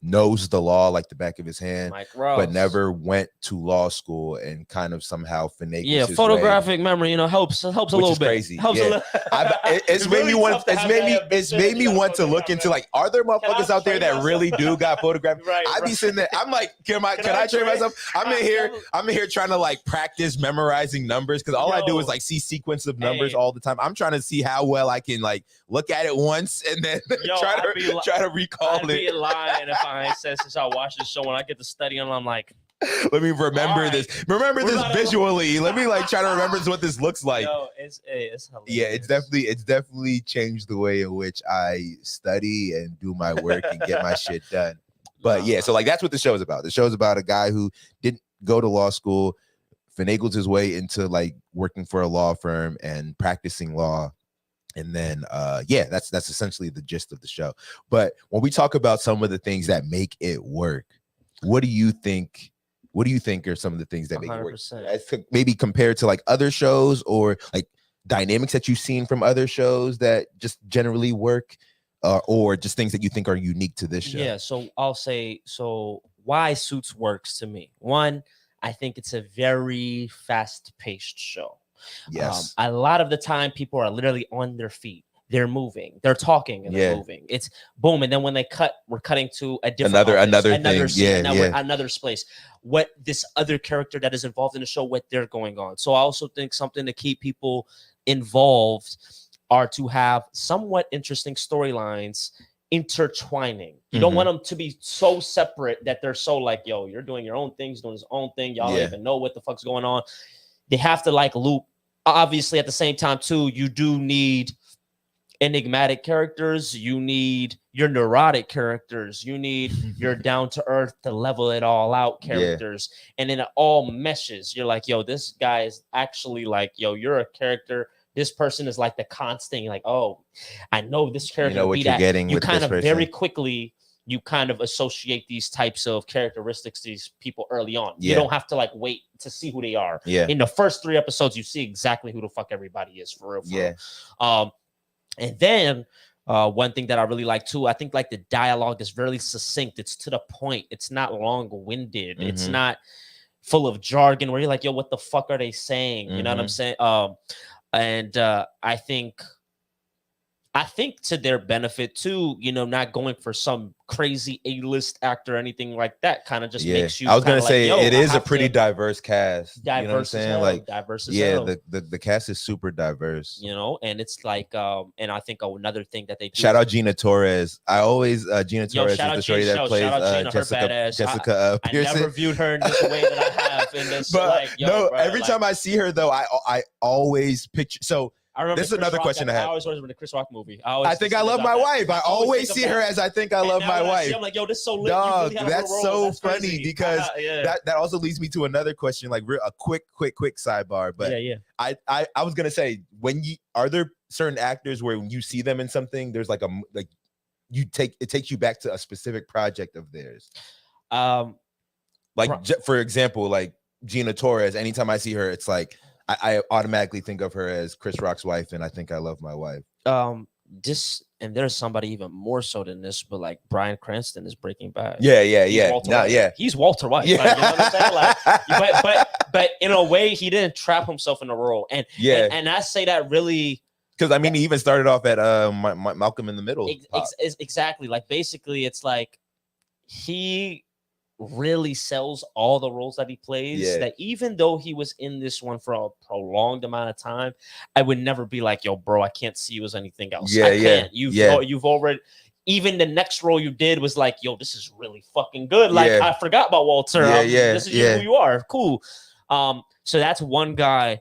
knows the law like the back of his hand, but never went to law school and kind of somehow finagles his photographic memory, helps a little bit. Crazy. It's made me want. It's made me want to look into like, are there motherfuckers out there that really do got photographed? I be sitting there. I'm like, can I train myself? I'm in here trying to like practice memorizing numbers because all I do is like see sequence of numbers all the time. I'm trying to see how well I can like look at it once and then try to recall it. I'd be lying if I said, since I watch this show, when I get to study and I'm like, let me remember this. Remember this visually. Let me like try to remember what this looks like. Yo, it's hilarious. Yeah, it's definitely changed the way in which I study and do my work and get my shit done. But yeah, so like that's what the show is about. The show is about a guy who didn't go to law school, finagled his way into like working for a law firm and practicing law. And then that's essentially the gist of the show. But when we talk about some of the things that make it work, what do you think are some of the things that make 100%. It work? Maybe compared to like other shows or like dynamics that you've seen from other shows that just generally work, or just things that you think are unique to this show? Yeah, so I'll say, why Suits works to me. One, I think it's a very fast-paced show. Yes. A lot of the time people are literally on their feet. They're moving, they're talking, and they're moving. It's boom. And then when they cut, we're cutting to a different another scene, another place. What this other character that is involved in the show, what they're going on. So I also think something to keep people involved are to have somewhat interesting storylines intertwining. You don't want them to be so separate that they're so like, yo, you're doing your own things, doing his own thing. Y'all don't even know what the fuck's going on. They have to like loop. Obviously, at the same time, too, you do need enigmatic characters. You need your neurotic characters. You need your down to earth to level it all out characters. And then it all meshes. You're like, yo, this guy is actually like, yo, you're a character. This person is like the constant. You're like, oh, I know this character. You know what you're getting. You kind of very quickly. You kind of associate these types of characteristics to these people early on. You don't have to like wait to see who they are. In the first 3 episodes, you see exactly who the fuck everybody is for real. Real. And then one thing that I really like too, I think like the dialogue is very succinct. It's to the point. It's not long-winded. It's not full of jargon where you're like, yo, what the fuck are they saying? You know what I'm saying? And I think to their benefit too, not going for some crazy A-list actor or anything like that kind of just makes you. I was gonna say it is a pretty diverse cast. Diverse, you know what I'm saying? diverse as hell. The cast is super diverse. And it's like, and I think another thing that they do. Shout out Gina Torres. I always Gina Torres is the shorty that plays Jessica Pearson. I never viewed her in this way that I have in this. But every time I see her though, I always picture so. I remember this is another question I have. I always remember the Chris Rock movie. I think I love my wife. I always see her as I think I love my wife. I'm like, yo, this is so lit. Dog, that's so funny because that also leads me to another question, like a quick sidebar. But I was gonna say, are there certain actors where when you see them in something, there's it takes you back to a specific project of theirs. For example, like Gina Torres. Anytime I see her, it's like. I automatically think of her as Chris Rock's wife, and I think I love my wife. And there's somebody even more so than this, but like Bryan Cranston is Breaking Bad. He's Walter White. Yeah. Like, you know what I'm saying? But in a way, he didn't trap himself in a role, and I say that really because he even started off at Malcolm in the Middle. Exactly. Like basically, it's like he really sells all the roles that he plays, that even though he was in this one for a prolonged amount of time, I would never be like, yo, bro, I can't see you as anything else. I can't. You've already, even the next role you did was like, yo, this is really fucking good. Like I forgot about Walter. This is who you are. Cool. So that's one guy.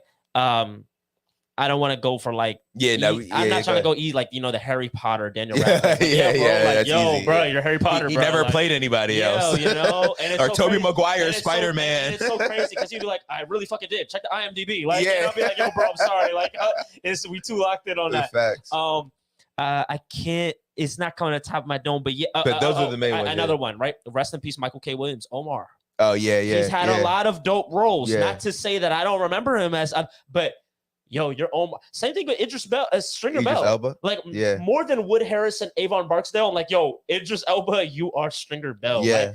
I don't want to go for like I'm not trying to go eat like the Harry Potter Daniel Radcliffe. Bro, you're Harry Potter. He never played anybody else. And or Tobey Maguire, Spider-Man. It's so crazy because you'd be like, I really fucking did. Check the IMDb. Like, I'll be like, yo, bro, I'm sorry. Like, we too locked in on that. Facts. I can't. It's not coming to the top of my dome, but but those are the main ones. Another one, right? Rest in peace, Michael K. Williams, Omar. Oh yeah. He's had a lot of dope roles. Not to say that I don't remember him as, but. Yo, your own same thing with Stringer Bell. Elba? Like more than Wood Harris and Avon Barksdale. I'm like, yo, Idris Elba, you are Stringer Bell. Yeah. Like,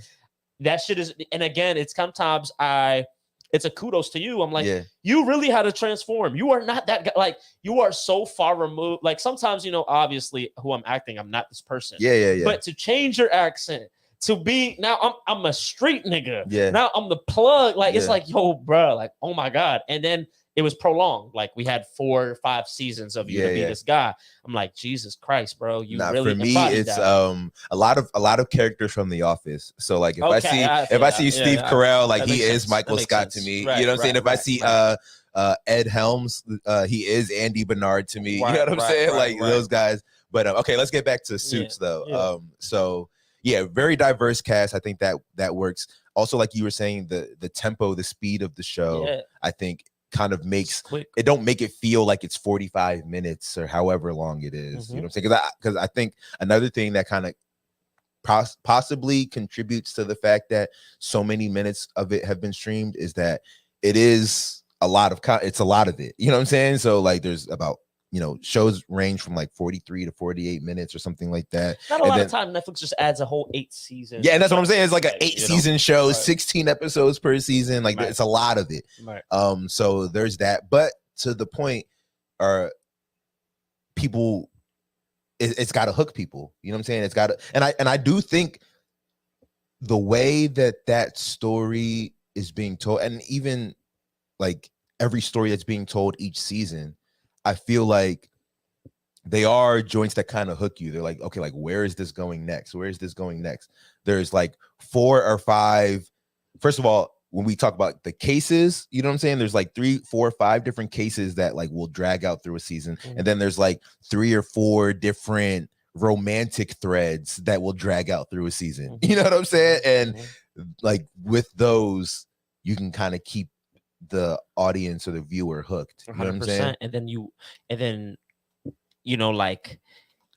that shit is, and again, it's sometimes it's a kudos to you. I'm like, you really had to transform. You are not that guy. Like, you are so far removed. Like sometimes, obviously who I'm acting, I'm not this person. Yeah. But to change your accent, to be now I'm a street nigga. Yeah. Now I'm the plug. Like it's like, yo, bro, like, oh my God. And then it was prolonged. Like we had 4 or 5 seasons of you to be this guy. I'm like, Jesus Christ, bro. You really for me, it's that. A lot of characters from The Office. So like if I see Steve Carell, like he is Michael Scott to me. Right, you know what I'm saying? If I see Ed Helms, he is Andy Bernard to me. You know what I'm saying? Those guys. But okay, let's get back to Suits though. So very diverse cast. I think that works. Also, like you were saying, the tempo, the speed of the show, I think kind of makes it don't make it feel like it's 45 minutes or however long it is. You know what I'm saying? Because I think another thing that kind of possibly contributes to the fact that so many minutes of it have been streamed is that it is a lot of it. You know what I'm saying? So like there's about shows range from like 43 to 48 minutes or something like that. Not a lot of time. Netflix just adds a whole 8 seasons. Yeah, and that's what I'm saying. It's like an 8-season show, 16 episodes per season. Like it's a lot of it. Right. So there's that. But to the point, people, it's got to hook people. You know what I'm saying? It's got to, and I do think the way that story is being told, and even like every story that's being told each season, I feel like they are joints that kind of hook you. They're like, okay, like where is this going next? Where is this going next? There's like 4 or 5. First of all, when we talk about the cases, you know what I'm saying? There's like 3, 4, 5 different cases that like will drag out through a season. And then there's like 3 or 4 different romantic threads that will drag out through a season. You know what I'm saying? And like with those, you can kind of keep the audience or the viewer hooked. You know what I'm saying? And then like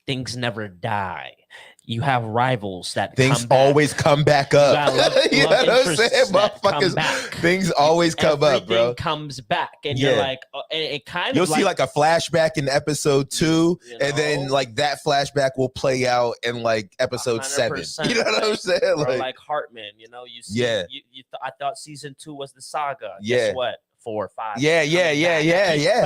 things never die. You have rivals that things always come back up. You know what I'm saying? Motherfuckers, things always come up, bro. Everything comes back, and you're like, it kind of. You'll see like a flashback in episode 2, and then like that flashback will play out in like episode 7. You know what I'm saying? Or like Hartman, you see. I thought season 2 was the saga. Guess what? 4 or 5. Yeah. Like,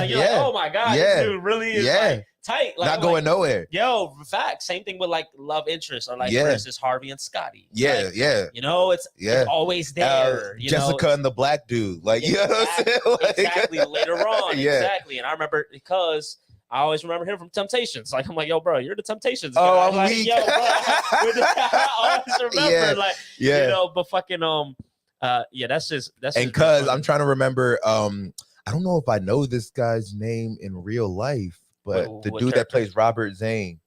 you're like, oh my God, this dude really is like tight. Like, not going nowhere. Yo, fact. Same thing with like love interest or like for instance Harvey and Scotty. Yeah, like, you know, it's always there. Jessica and the black dude. Like, you know what I'm saying? Like, exactly. Later on, exactly. And I remember because I always remember him from Temptations. Like, I'm like, yo, bro, you're the Temptations guy. Oh, I'm like, weak. Yo, bro, I always remember, you know, but fucking, that's and cuz I'm trying to remember, I don't know if I know this guy's name in real life, but the dude that plays Robert Zane.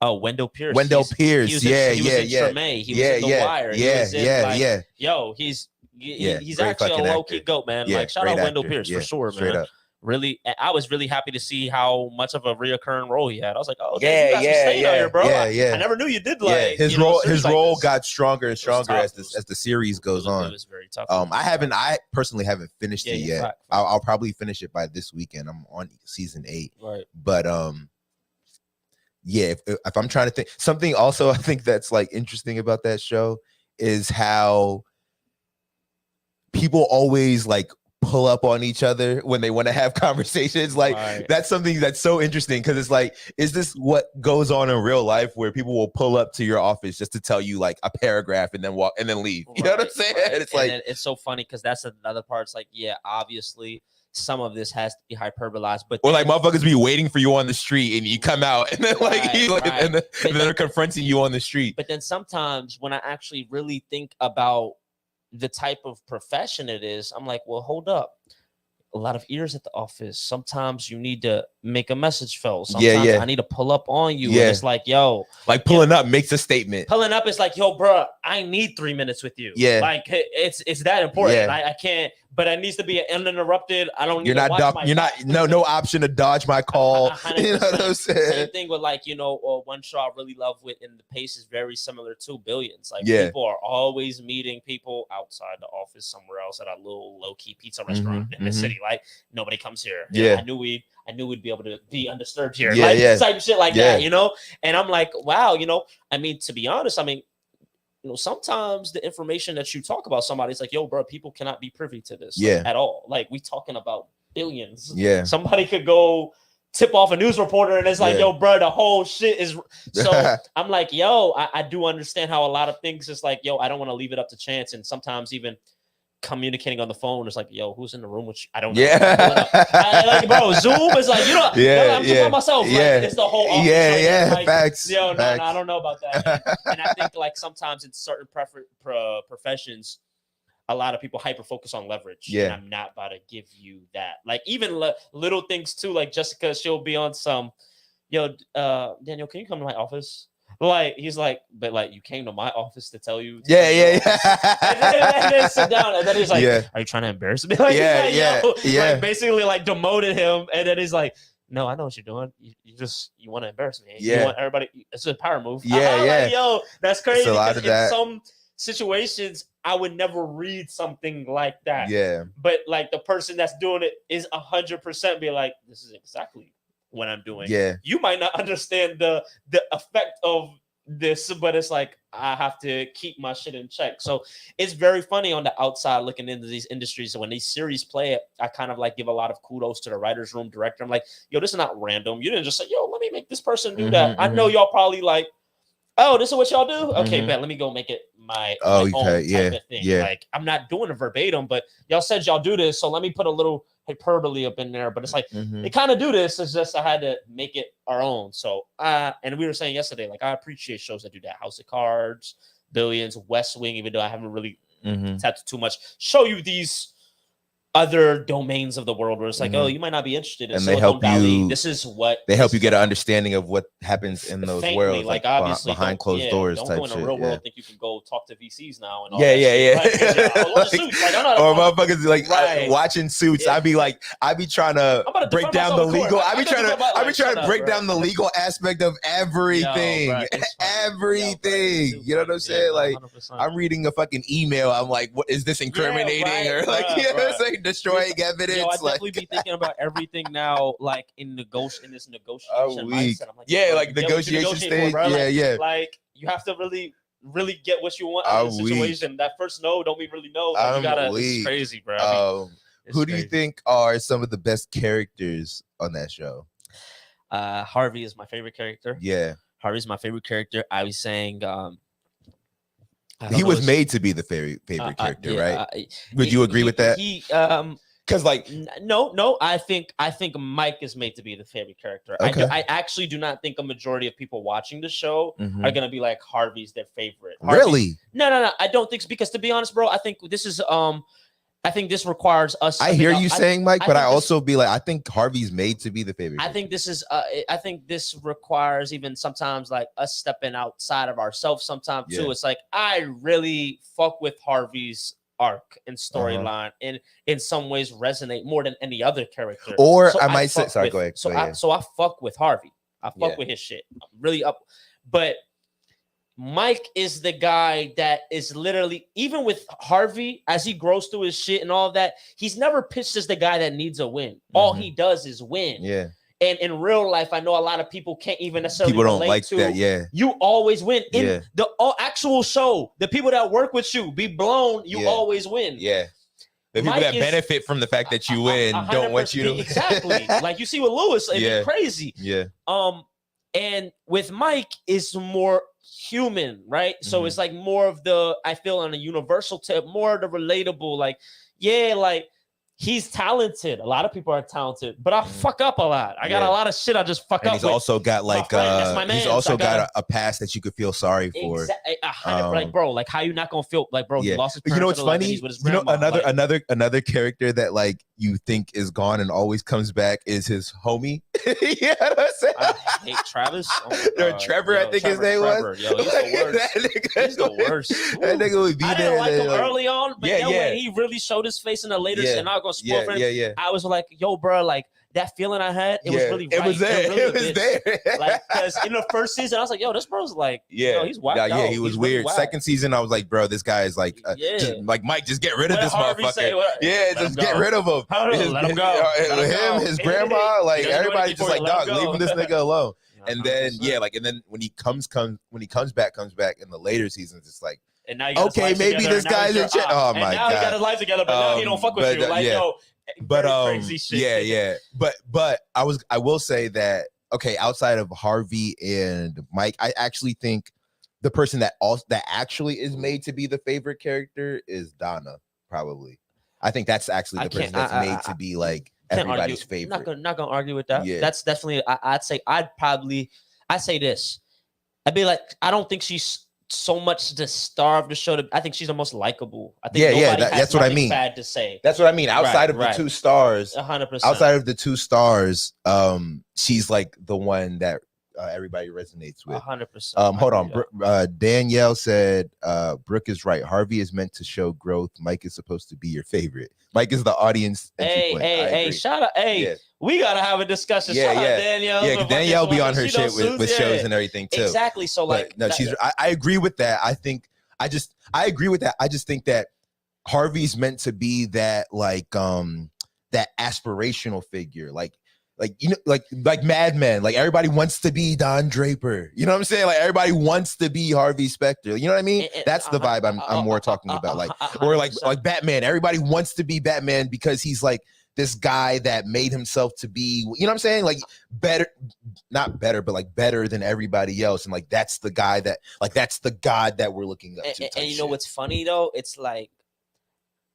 Oh, Wendell Pierce. He was in Treme. He was in The Wire. Yo, he's actually a low-key GOAT, man. Like, shout out Wendell Pierce for sure, man. Up. Really, I was really happy to see how much of a reoccurring role he had. I was like, oh, you got some stain out here, bro. I never knew you did like his role got stronger and stronger as the series goes on. It was very tough. I personally haven't finished it yet. Fact. I'll probably finish it by this weekend. I'm on season 8. Right. But if I'm trying to think, something also I think that's like interesting about that show is how people always like pull up on each other when they want to have conversations. Like that's something that's so interesting because it's like, is this what goes on in real life where people will pull up to your office just to tell you like a paragraph and then walk and then leave? You know what I'm saying? It's and like it's so funny because that's another part. It's like, obviously some of this has to be hyperbolized, but or like motherfuckers be waiting for you on the street and you come out and then and then they're confronting you on the street. But then sometimes when I actually really think about the type of profession it is, I'm like, well, hold up. A lot of ears at the office. Sometimes you need to make a message felt. Sometimes I need to pull up on you. And it's like, yo. Like pulling up makes a statement. Pulling up is like, yo, bro, I need 3 minutes with you. Yeah. Like it's that important. I can't, but it needs to be uninterrupted. I don't need you're not no option to dodge my call. You know what I'm saying? Same thing with like, you know, one show I really love with, and the pace is very similar to Billions. Like people are always meeting people outside the office somewhere else at a little low-key pizza restaurant in the city. Like nobody comes here. I knew we'd be able to be undisturbed here. Type shit like that, you know? And I'm like, wow, you know, I mean, to be honest, I mean, you know, sometimes the information that you talk about somebody, it's like, yo, bro, people cannot be privy to this at all. Like we talking about billions. Somebody could go tip off a news reporter and it's like, yo, bro, the whole shit is. So I'm like, yo, I do understand how a lot of things is like, yo, I don't want to leave it up to chance. And sometimes even communicating on the phone is like, yo, who's in the room with you? I don't know. Like, bro, Zoom is like, you know, I'm just by myself. Like, it's the whole office. Like, facts. Yo, facts. No, I don't know about that. And I think like sometimes in certain professions, a lot of people hyper focus on leverage. And I'm not about to give you that. Like even little things too, like Jessica, she'll be on some, yo, Daniel, can you come to my office? Like he's like, but like you came to my office to tell you. And then sit down, and then he's like, "Are you trying to embarrass me?" Like, like basically like demoted him, and then he's like, "No, I know what you're doing. You want to embarrass me. You want everybody. It's a power move." Like, yo, that's crazy. Because in some situations, I would never read something like that. But like the person that's doing it is 100% be like, "This is exactly what I'm doing." You might not understand the effect of this, but it's like I have to keep my shit in check. So it's very funny on the outside looking into these industries. So when these series play it, I kind of like give a lot of kudos to the writers room director. I'm like, yo, this is not random. You didn't just say, yo, let me make this person do that. I know y'all probably like, oh, this is what y'all do? Okay, bet let me go make it my own type of thing. Like I'm not doing it verbatim, but y'all said y'all do this, so let me put a little hyperbole up in there. But it's like they kind of do this. It's just I had to make it our own. So and we were saying yesterday, like I appreciate shows that do that. House of Cards, Billions, West Wing, even though I haven't really tapped too much, show you these other domains of the world where it's like, oh, you might not be interested in Silicon Valley. This is what they help you get an understanding of what happens in those worlds, like obviously behind closed doors. Don't type go in the shit, real world think you can go talk to VCs now and all or motherfuckers like watching Suits. I'd be trying to break down the legal. I'd be trying to break down the legal aspect of everything, everything. You know what I'm saying? Like I'm reading a fucking email. I'm like, what is this incriminating or like, you know what I'm saying? Destroying evidence. Yo, I definitely be thinking about everything now, like in this negotiation mindset. I'm like, like negotiation stage. Like you have to really get what you want out of the situation. That first no don't mean really no. You gotta. It's crazy, bro. Who do you think are some of the best characters on that show? Harvey is my favorite character. Yeah. Harvey's my favorite character. I was saying he was made to be the favorite character, yeah, right? Would you agree with that? Because like no, I think Mike is made to be the favorite character. Okay. I actually do not think a majority of people watching the show are gonna be like Harvey's their favorite. Really? No. I don't think so, because to be honest, bro, I think this is I think this requires us. I hear you saying, Mike, but I also be like, I think Harvey's made to be the favorite. I think this is. I think this requires even sometimes like us stepping outside of ourselves. Sometimes too, it's like I really fuck with Harvey's arc and storyline, and in some ways resonate more than any other character. Or so I might say, sorry, go ahead. So I fuck with Harvey. I fuck with his shit. I'm really up, but Mike is the guy that is literally, even with Harvey, as he grows through his shit and all of that, he's never pitched as the guy that needs a win. All he does is win. Yeah. And in real life, I know a lot of people can't even necessarily people don't like to, that. Yeah. You always win. In the actual show, the people that work with you, be blown, you always win. Yeah. The people that benefit from the fact that you win don't want you to. Exactly. Like you see with Lewis, it's crazy. Yeah. And with Mike is more human, right? So it's like more of the, I feel on a universal tip, more of the relatable, like, yeah, like he's talented. A lot of people are talented, but I fuck up a lot. I got a lot of shit I just fuck up. He's also got like he's also got a past that you could feel sorry for. Exactly. Like, bro, like how you not gonna feel like, bro, he lost his parents. You know what's funny? You know, another character that like you think is gone and always comes back is his homie. You know what I'm saying? I hate Travis. Oh Trevor, I think his name was. Yo, he's the worst. He's the worst. That nigga would be there. I didn't like him early on, but when he really showed his face in the later, and I'm gonna spoil for him. I was like, yo, bro, like that feeling I had, it was really right. It was there. It was there. Like, because in the first season, I was like, yo, this bro's like, he's wild. Yeah, he was weird. Really second season, I was like, bro, this guy is like, just, like Mike, just get rid of this motherfucker. Just get rid of him. Let him go. Him, his grandma, like everybody, just like, dog, leave this nigga alone. And then and then when he comes back in the later seasons, it's like, and now okay, maybe this guy's in shit. Oh my god, now he got his life together, but now he don't fuck with you. Like, yo. But crazy shit. But I will say that, okay, outside of Harvey and Mike, I actually think the person that actually is made to be the favorite character is Donna. Probably, I think that's actually the person that's made to be like everybody's favorite. Not gonna argue with that. That's definitely. I'd say this. I'd be like, I don't think she's so much the star of the show. I think she's the most likable. I think that's what I mean. Bad to say. That's what I mean. Outside of the two stars, 100%. Outside of the two stars, she's like the one that everybody resonates with. 100%. Hold on. Danielle said, Brooke is right. Harvey is meant to show growth. Mike is supposed to be your favorite. Mike is the audience. Hey, shout out. Hey, we gotta have a because shout out Danielle. Yeah, Danielle be on her shit with shows and everything too. Exactly. So like, no, I agree with that. I agree with that. I just think that Harvey's meant to be that like that aspirational figure, like you know, like Mad Men. Like everybody wants to be Don Draper. You know what I'm saying? Like everybody wants to be Harvey Specter. You know what I mean? That's the vibe I'm more talking about. Like or like Batman. Everybody wants to be Batman because he's like this guy that made himself to be, you know what I'm saying? Like better, not better, but like better than everybody else. And like, that's the guy that, like, that's the God that we're looking up to. And you know what's funny though? It's like,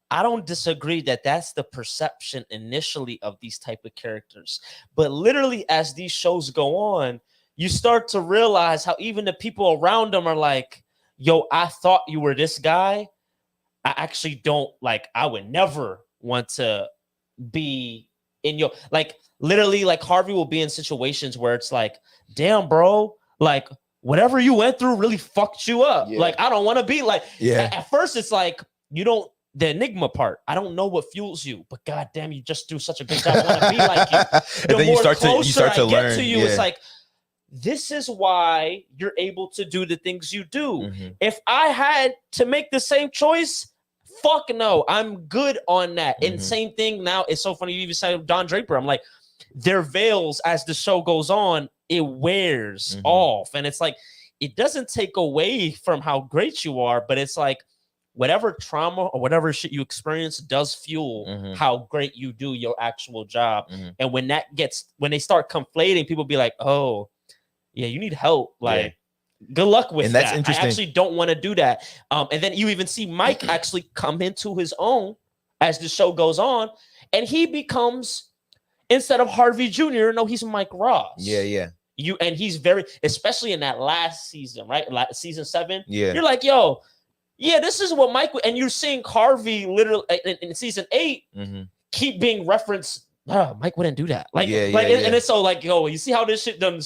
I don't disagree that that's the perception initially of these type of characters. But literally as these shows go on, you start to realize how even the people around them are like, yo, I thought you were this guy. I actually don't, like, I would never want to be in your, like, literally, like Harvey will be in situations where it's like, damn, bro, like whatever you went through really fucked you up. Yeah. Like, I don't want to be like, at first it's like, you don't, the enigma part, I don't know what fuels you, but goddamn, you just do such a good job. I want to be like you. And then you start to learn. To you, it's like, this is why you're able to do the things you do. Mm-hmm. If I had to make the same choice, fuck no, I'm good on that. Mm-hmm. And same thing now, it's so funny you even said Don Draper. I'm like, their veils as the show goes on, it wears off. And it's like, it doesn't take away from how great you are, but it's like, whatever trauma or whatever shit you experience does fuel how great you do your actual job. And when they start conflating, people be like, oh, yeah, you need help. Like, good luck with that. I actually don't want to do that. And then you even see Mike actually come into his own as the show goes on, and he becomes, instead of Harvey Jr., no, he's Mike Ross. Yeah. And he's very, especially in that last season, right? Season 7. Yeah. You're like, yo, yeah, this is what Mike, and you're seeing Harvey literally in season 8 keep being referenced. Oh, Mike wouldn't do that. And it's so like, yo, you see how this shit done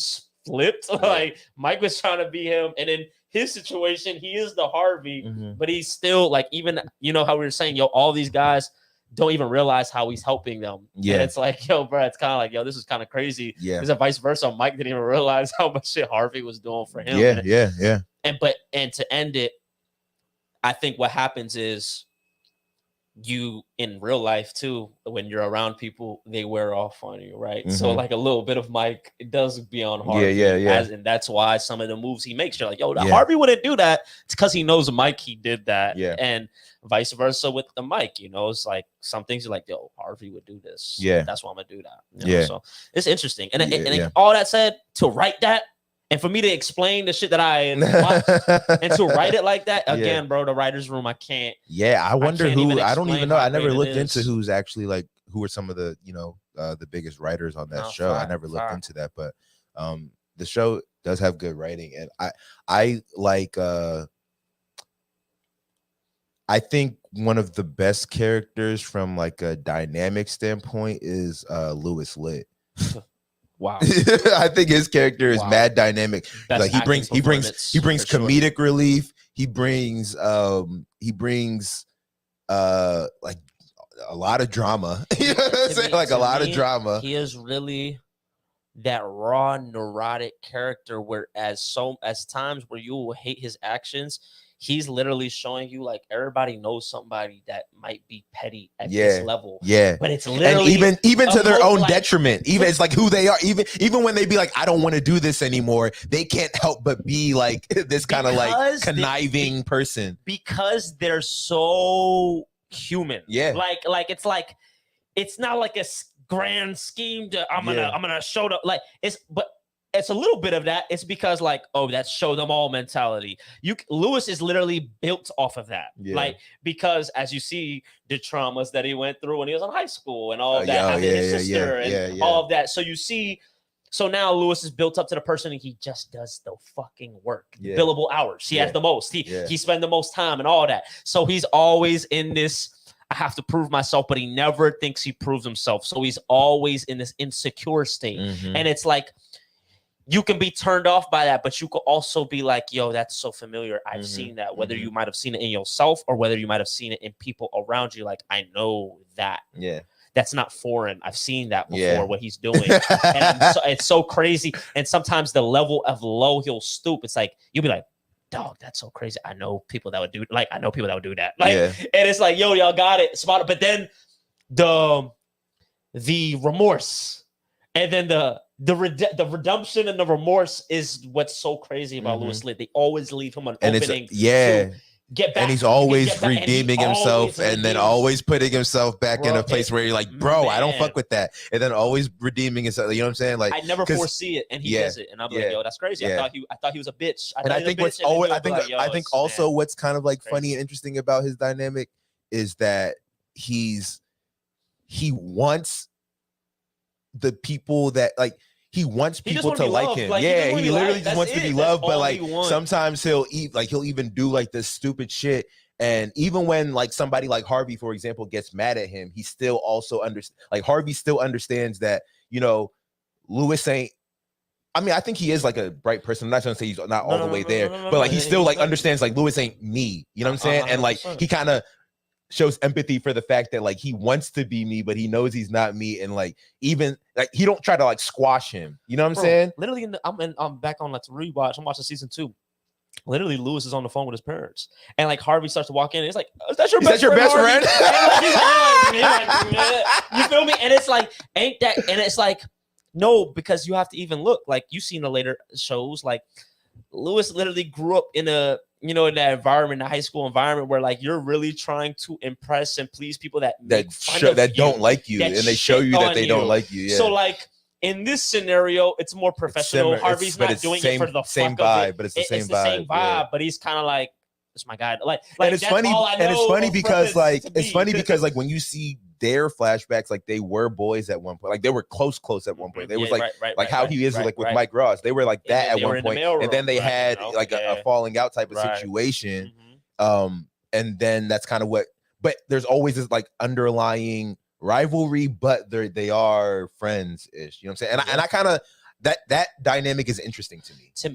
flipped? Like, Mike was trying to be him, and in his situation, he is the Harvey, but he's still like, even, you know how we were saying, yo, all these guys don't even realize how he's helping them. And it's like, yo, bro, it's kind of like, yo, this is kind of crazy. Is it vice versa? Mike didn't even realize how much shit Harvey was doing for him. And to end it, I think what happens is, you in real life too, when you're around people, they wear off on you, right? So like a little bit of Mike, it does be on Harvey. And that's why some of the moves he makes, you're like, yo, Harvey wouldn't do that. It's because he knows Mike, he did that. And vice versa with the Mike, you know, it's like some things you're like, yo, Harvey would do this. That's why I'm gonna do that. You know? So it's interesting. And all that said, to write that, and for me to explain the shit that I watched, and to write it like that, again, bro, the writer's room, I can't. I wonder who. I don't even know. I never looked into who's actually like, who are some of the, you know, the biggest writers on that show. I never looked into that, but the show does have good writing, and I like. I think one of the best characters from like a dynamic standpoint is Louis Litt. Wow. I think his character is mad dynamic. Like he brings comedic relief. He brings like a lot of drama. You know what I'm saying? Like a lot of drama. He is really that raw neurotic character, where as times where you will hate his actions, he's literally showing you like everybody knows somebody that might be petty at this level. But it's literally, and even to their own detriment. Even it's like who they are. Even when they be like, I don't want to do this anymore, they can't help but be like this kind of like conniving person, because they're so human. Like it's not like a grand scheme to I'm gonna show up like it's a little bit of that. It's because like, oh, that's show them all mentality. Lewis is literally built off of that. Like, because as you see the traumas that he went through when he was in high school and all of that, his sister and all of that. So you see, so now Lewis is built up to the person, and he just does the fucking work. Billable hours. He has the most. He spend the most time and all that. So he's always in this, I have to prove myself, but he never thinks he proves himself. So he's always in this insecure state. And it's like, you can be turned off by that, but you could also be like, yo, that's so familiar. I've seen that, whether you might have seen it in yourself or whether you might have seen it in people around you. Like, I know that. That's not foreign. I've seen that before, what he's doing. And it's so crazy. And sometimes the level of low he'll stoop. It's like, you'll be like, dog, that's so crazy. I know people that would do that. Like, and it's like, yo, y'all got it. Spot it. But then the remorse, and then the redemption and the remorse is what's so crazy about Louis Litt. They always leave him an opening to get back, and he's always redeeming himself, and then always putting himself back in a place where you're like, bro, I don't fuck with that, and then always redeeming himself. You know what I'm saying? Like, I never foresee it, and he does it, and I'm like, yo, that's crazy. I thought he was a bitch. I think also what's kind of like funny and interesting about his dynamic is that he wants the people that like. He wants people to like him. Like, he literally just wants to be loved. But like sometimes he'll even do like this stupid shit. And even when like somebody like Harvey, for example, gets mad at him, he still also Harvey still understands that, you know, Lewis ain't. I mean, I think he is like a bright person. I'm not trying to say he's not all the way there, but like he still like understands like Lewis ain't me. You know what I'm saying? And like he kind of shows empathy for the fact that like he wants to be me, but he knows he's not me, and like even like he don't try to like squash him. You know what I'm saying? Literally, I'm back on let's rewatch. I'm watching season 2. Literally, Lewis is on the phone with his parents, and like Harvey starts to walk in, and it's like, "Is that your best friend?" You feel me? And it's like, ain't that? And it's like, no, because you have to even look like you've seen the later shows. Like Lewis literally grew up in a you know, in that environment, the high school environment, where like you're really trying to impress and please people that don't like you, and they show you that they don't like you. Yeah. So like in this scenario, it's more professional. Harvey's not doing it for the same fuck vibe, of it. But it's the same vibe. Yeah. But he's kind of like, it's my guy. Like and it's funny. Because like when you see their flashbacks, like they were boys at one point. Like they were close at one point. They was like how he is like with Mike Ross. They were like that at one point, and then they had like a falling out type of situation. And then that's kind of what. But there's always this like underlying rivalry, but they are friends ish. You know what I'm saying? And I kind of that dynamic is interesting to me. To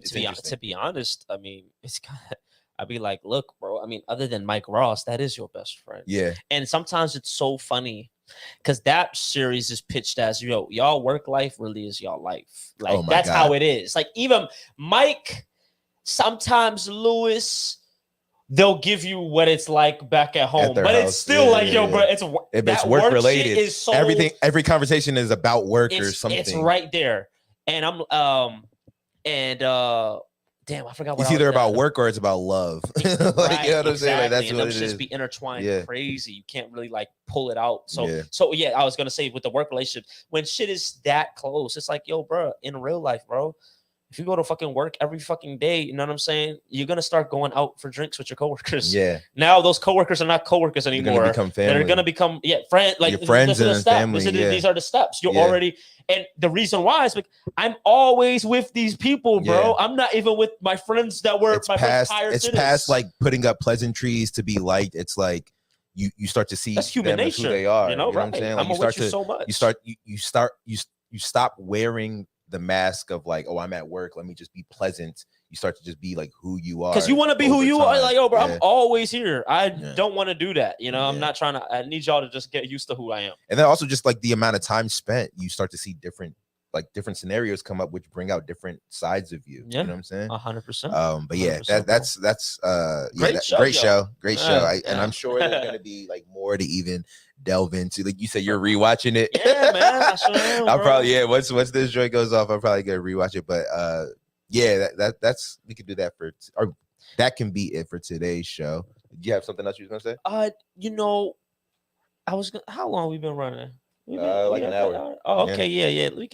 be honest, I mean, it's kind of. I'd be like, look, bro, I mean, other than Mike Ross, that is your best friend. Yeah. And sometimes it's so funny because that series is pitched as, y'all work life really is y'all life. Like, that's how it is. Like, even Mike, sometimes Lewis, they'll give you what it's like back at home. But it's still bro, it's work related. Is so, every conversation is about work or something. It's right there. And damn, I forgot what it's either about work or it's about love. Like, you know what I'm saying? Like, that's and what it just is. Be intertwined crazy. You can't really like pull it out. So I was gonna say with the work relationship, when shit is that close, it's like, yo, bro, in real life, bro, if you go to fucking work every fucking day, you know what I'm saying? You're gonna start going out for drinks with your coworkers. Yeah. Now those coworkers are not coworkers anymore. They're gonna become family. They're gonna become friends. Like your friends and family. These are the steps. You're already. And the reason why is like I'm always with these people, bro. I'm not even with my friends that were past like putting up pleasantries to be liked. It's like you start to see that's human nature. Who they are. You know what I'm saying? Like you stop wearing the mask of like, oh, I'm at work, let me just be pleasant. You start to just be like who you are. Because you want to be who you are. Like, oh, bro, I'm always here. I don't want to do that. You know, I'm not trying to. I need y'all to just get used to who I am. And then also just like the amount of time spent, you start to see different scenarios come up, which bring out different sides of you. You know what I'm saying? 100%. But yeah, that's great show. And I'm sure there's gonna be like more to even delve into. Like you said, you're rewatching it. Yeah, man. I sure am, I'll probably once this joint goes off, I'm probably gonna rewatch it. But that's we could do that or that can be it for today's show. Do you have something else you was gonna say? How long have we been running? Like an hour. Oh, okay, yeah. We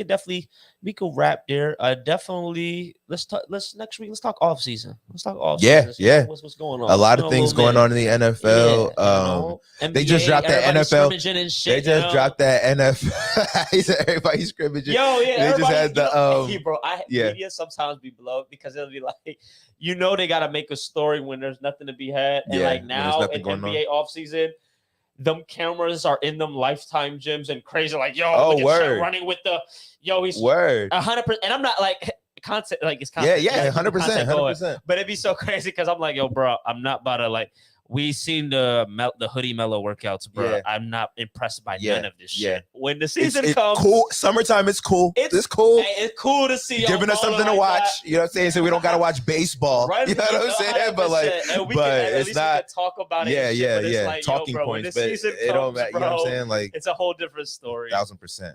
could wrap there. Definitely. Let's next week. Let's talk off season. Let's talk off season. Yeah. What's going on? A lot of things going on in the NFL. They just dropped that NFL. They just dropped that NFL. Everybody's scrimmaging. They just had the bro. Media sometimes be blown because it'll be like, they gotta make a story when there's nothing to be had, and like now in NBA offseason. Them cameras are in them Lifetime gyms and crazy like look at Shaq running with the he's 100%, and I'm not like concept like it's concept, 100%. But it'd be so crazy because I'm like bro, I'm not about to like we seen the hoodie mellow workouts, bro. I'm not impressed by none of this shit. When the season comes, cool. Summertime, it's cool. It's cool. It's cool to see giving us something to watch. You know what I'm saying? So we don't gotta watch baseball. You know what I'm saying? But like, it's not talk about it. Yeah. Like, talking points, but it don't matter. You know what I'm saying? Like, it's a whole different story. 1000%.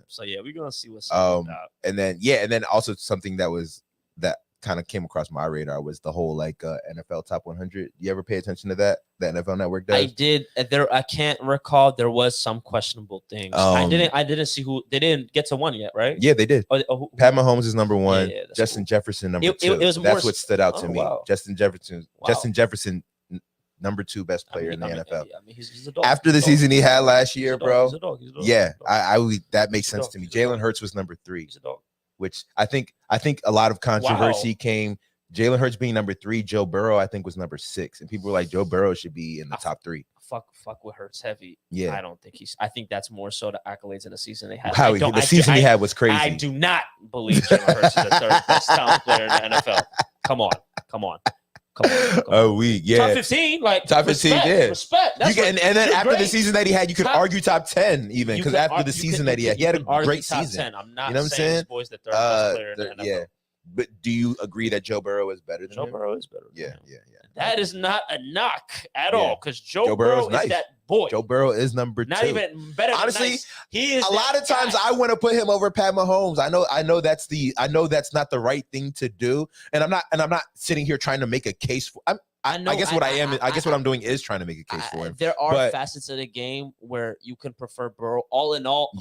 So yeah, we're gonna see what's up. And then also something that kind of came across my radar was the whole like NFL Top 100. You ever pay attention to that? The NFL Network does. I did. I can't recall. There was some questionable things. I didn't see who. They didn't get to one yet, right? Yeah, they did. Pat Mahomes is number one. Justin Jefferson number two. That's what stood out to me. Wow. Justin Jefferson number 2 best player in the NFL. He's a dog. After the season he had last year, bro. He's a dog. That makes sense to me. Jalen Hurts was number 3. He's a dog. Which I think a lot of controversy came. Jalen Hurts being number 3, Joe Burrow I think was number 6, and people were like Joe Burrow should be in the top 3. Fuck with Hurts heavy. Yeah, I don't think I think that's more so the accolades in the season they had. The season he had was crazy. I do not believe Jalen Hurts is the 3rd best talent player in the NFL. Come on. Top 15, like top 15, respect. And then after the season that he had, you could argue top 10 even because after the season that he had a great season. I'm not saying this boy's the 3rd best player in the NFL. Yeah, but do you agree that Joe Burrow is better than him? Joe Burrow is better. Yeah. That is not a knock at all because Joe Burrow is that boy. Joe Burrow is number 2. Not even better. Honestly, nice. He is a lot of times I want to put him over Pat Mahomes. I know that's not the right thing to do, and I'm not sitting here trying to make a case for. I guess what what I'm doing is trying to make a case for him. There are facets of the game where you can prefer Burrow. All in all,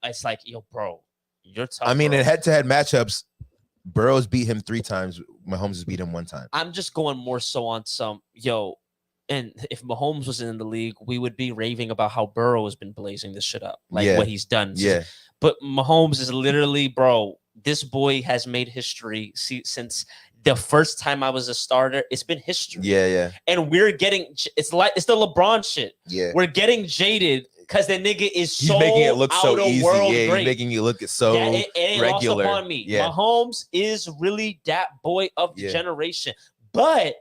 it's like, yo, bro, you're tough. I mean, bro. in head-to-head matchups, Burrow's beat him 3 times. Mahomes has beat him 1 time. I'm just going more so on and if Mahomes was in the league, we would be raving about how Burrow has been blazing this shit up, what he's done. Yeah. But Mahomes is literally, bro, this boy has made history since the first time I was a starter. It's been history. Yeah. And we're getting, it's the LeBron shit. Yeah. We're getting jaded because the nigga is so making it look so easy. Yeah, great. He's making it look so it ain't regular. Lost upon me. Yeah. Mahomes is really that boy of the generation. But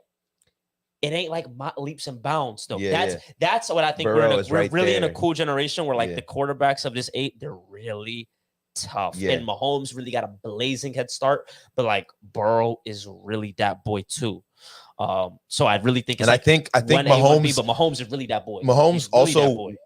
it ain't like leaps and bounds, though. That's what I think. Burrow we're really in a cool generation where the quarterbacks of this 8, they're really tough. And Mahomes really got a blazing head start, but Burrow is really that boy too. So I really think it's I think Mahomes, but Mahomes is really that boy. Mahomes really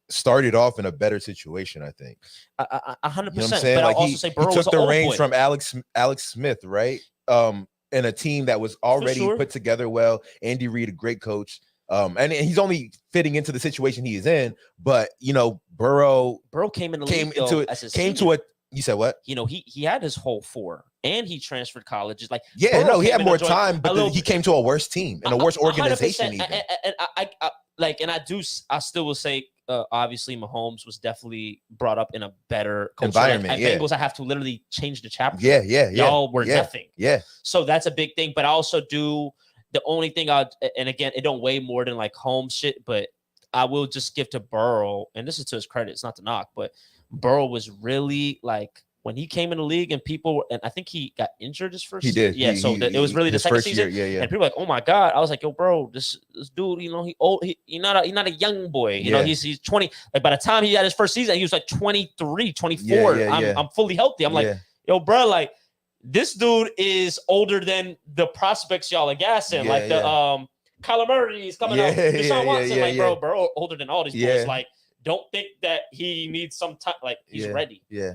started off in a better situation, I think. 100%. But I also say Burrow he took the reins boy. from Alex Smith, right? In a team that was already put together well. Andy Reid, a great coach. And he's only fitting into the situation he is in. But Burrow came into it. You said what? He had his whole 4, and he transferred colleges. He had more time, but he came to a worse team and a worse organization. I still will say, obviously, Mahomes was definitely brought up in a better environment. At Bengals, I have to literally change the chapter. Yeah. Y'all were nothing. Yeah. So that's a big thing. But I also do the only thing and again, it don't weigh more than home shit, but I will just give to Burrow, and this is to his credit, it's not to knock, but Burrow was really when he came in the league and I think he got injured his first season. He did. Yeah. It was really the second season. Year, and people were like, oh my God. I was like, yo, bro, this dude, he old. He's not a young boy. He's 20. By the time he had his first season, he was 23, 24. I'm fully healthy. I'm like, yo, bro, this dude is older than the prospects y'all are gassing. Kyler Murray is coming out. Deshaun Watson, bro, older than all these boys. Don't think that he needs some time. He's ready. Yeah.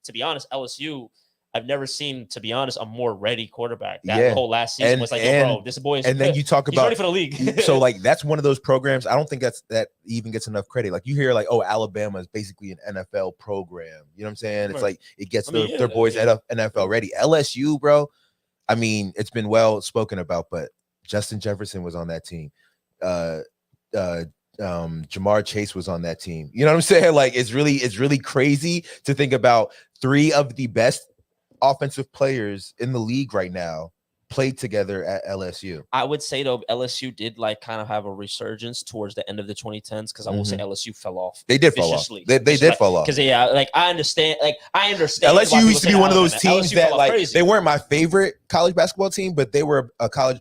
To be honest, LSU, I've never seen, to be honest, a more ready quarterback. That whole last season was bro, this boy is. And then you talk about ready for the league. So that's one of those programs. I don't think that even gets enough credit. You hear Alabama is basically an NFL program. You know what I'm saying? It's it gets their boys NFL ready. LSU, bro. I mean, it's been well spoken about, but Justin Jefferson was on that team. Jamar Chase was on that team. You know what I'm saying? It's really crazy to think about 3 of the best offensive players in the league right now played together at LSU. I would say though, LSU did kind of have a resurgence towards the end of the 2010s, because I will say LSU fell off. They did fall off. They did fall off. Because I understand. LSU used to be one of those teams that they weren't my favorite college basketball team, but they were a college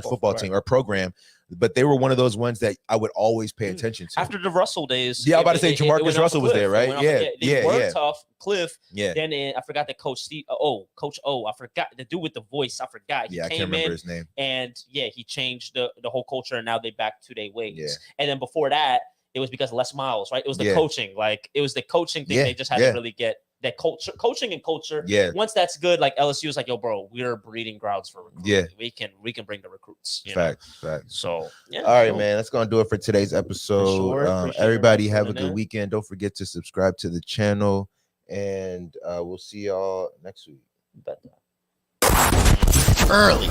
football team or program. But they were one of those ones that I would always pay attention to. After the Russell days. Yeah, I was about to say Jamarcus Russell was there, right? They were tough. Cliff. Yeah. Then I forgot the coach Coach O. I forgot the dude with the voice. I forgot. I can't remember his name. And he changed the whole culture, and now they back to their ways. Yeah. And then before that, it was because Les Miles, right? It was the coaching. It was the coaching thing. They just had to really get that coaching and culture. Yeah. Once that's good, LSU is yo, bro, we're breeding grounds for recruiting. Yeah. We can bring the recruits. Fact. So all right, man. That's gonna do it for today's episode. Everybody have a good weekend. Don't forget to subscribe to the channel, and we'll see y'all next week. Early.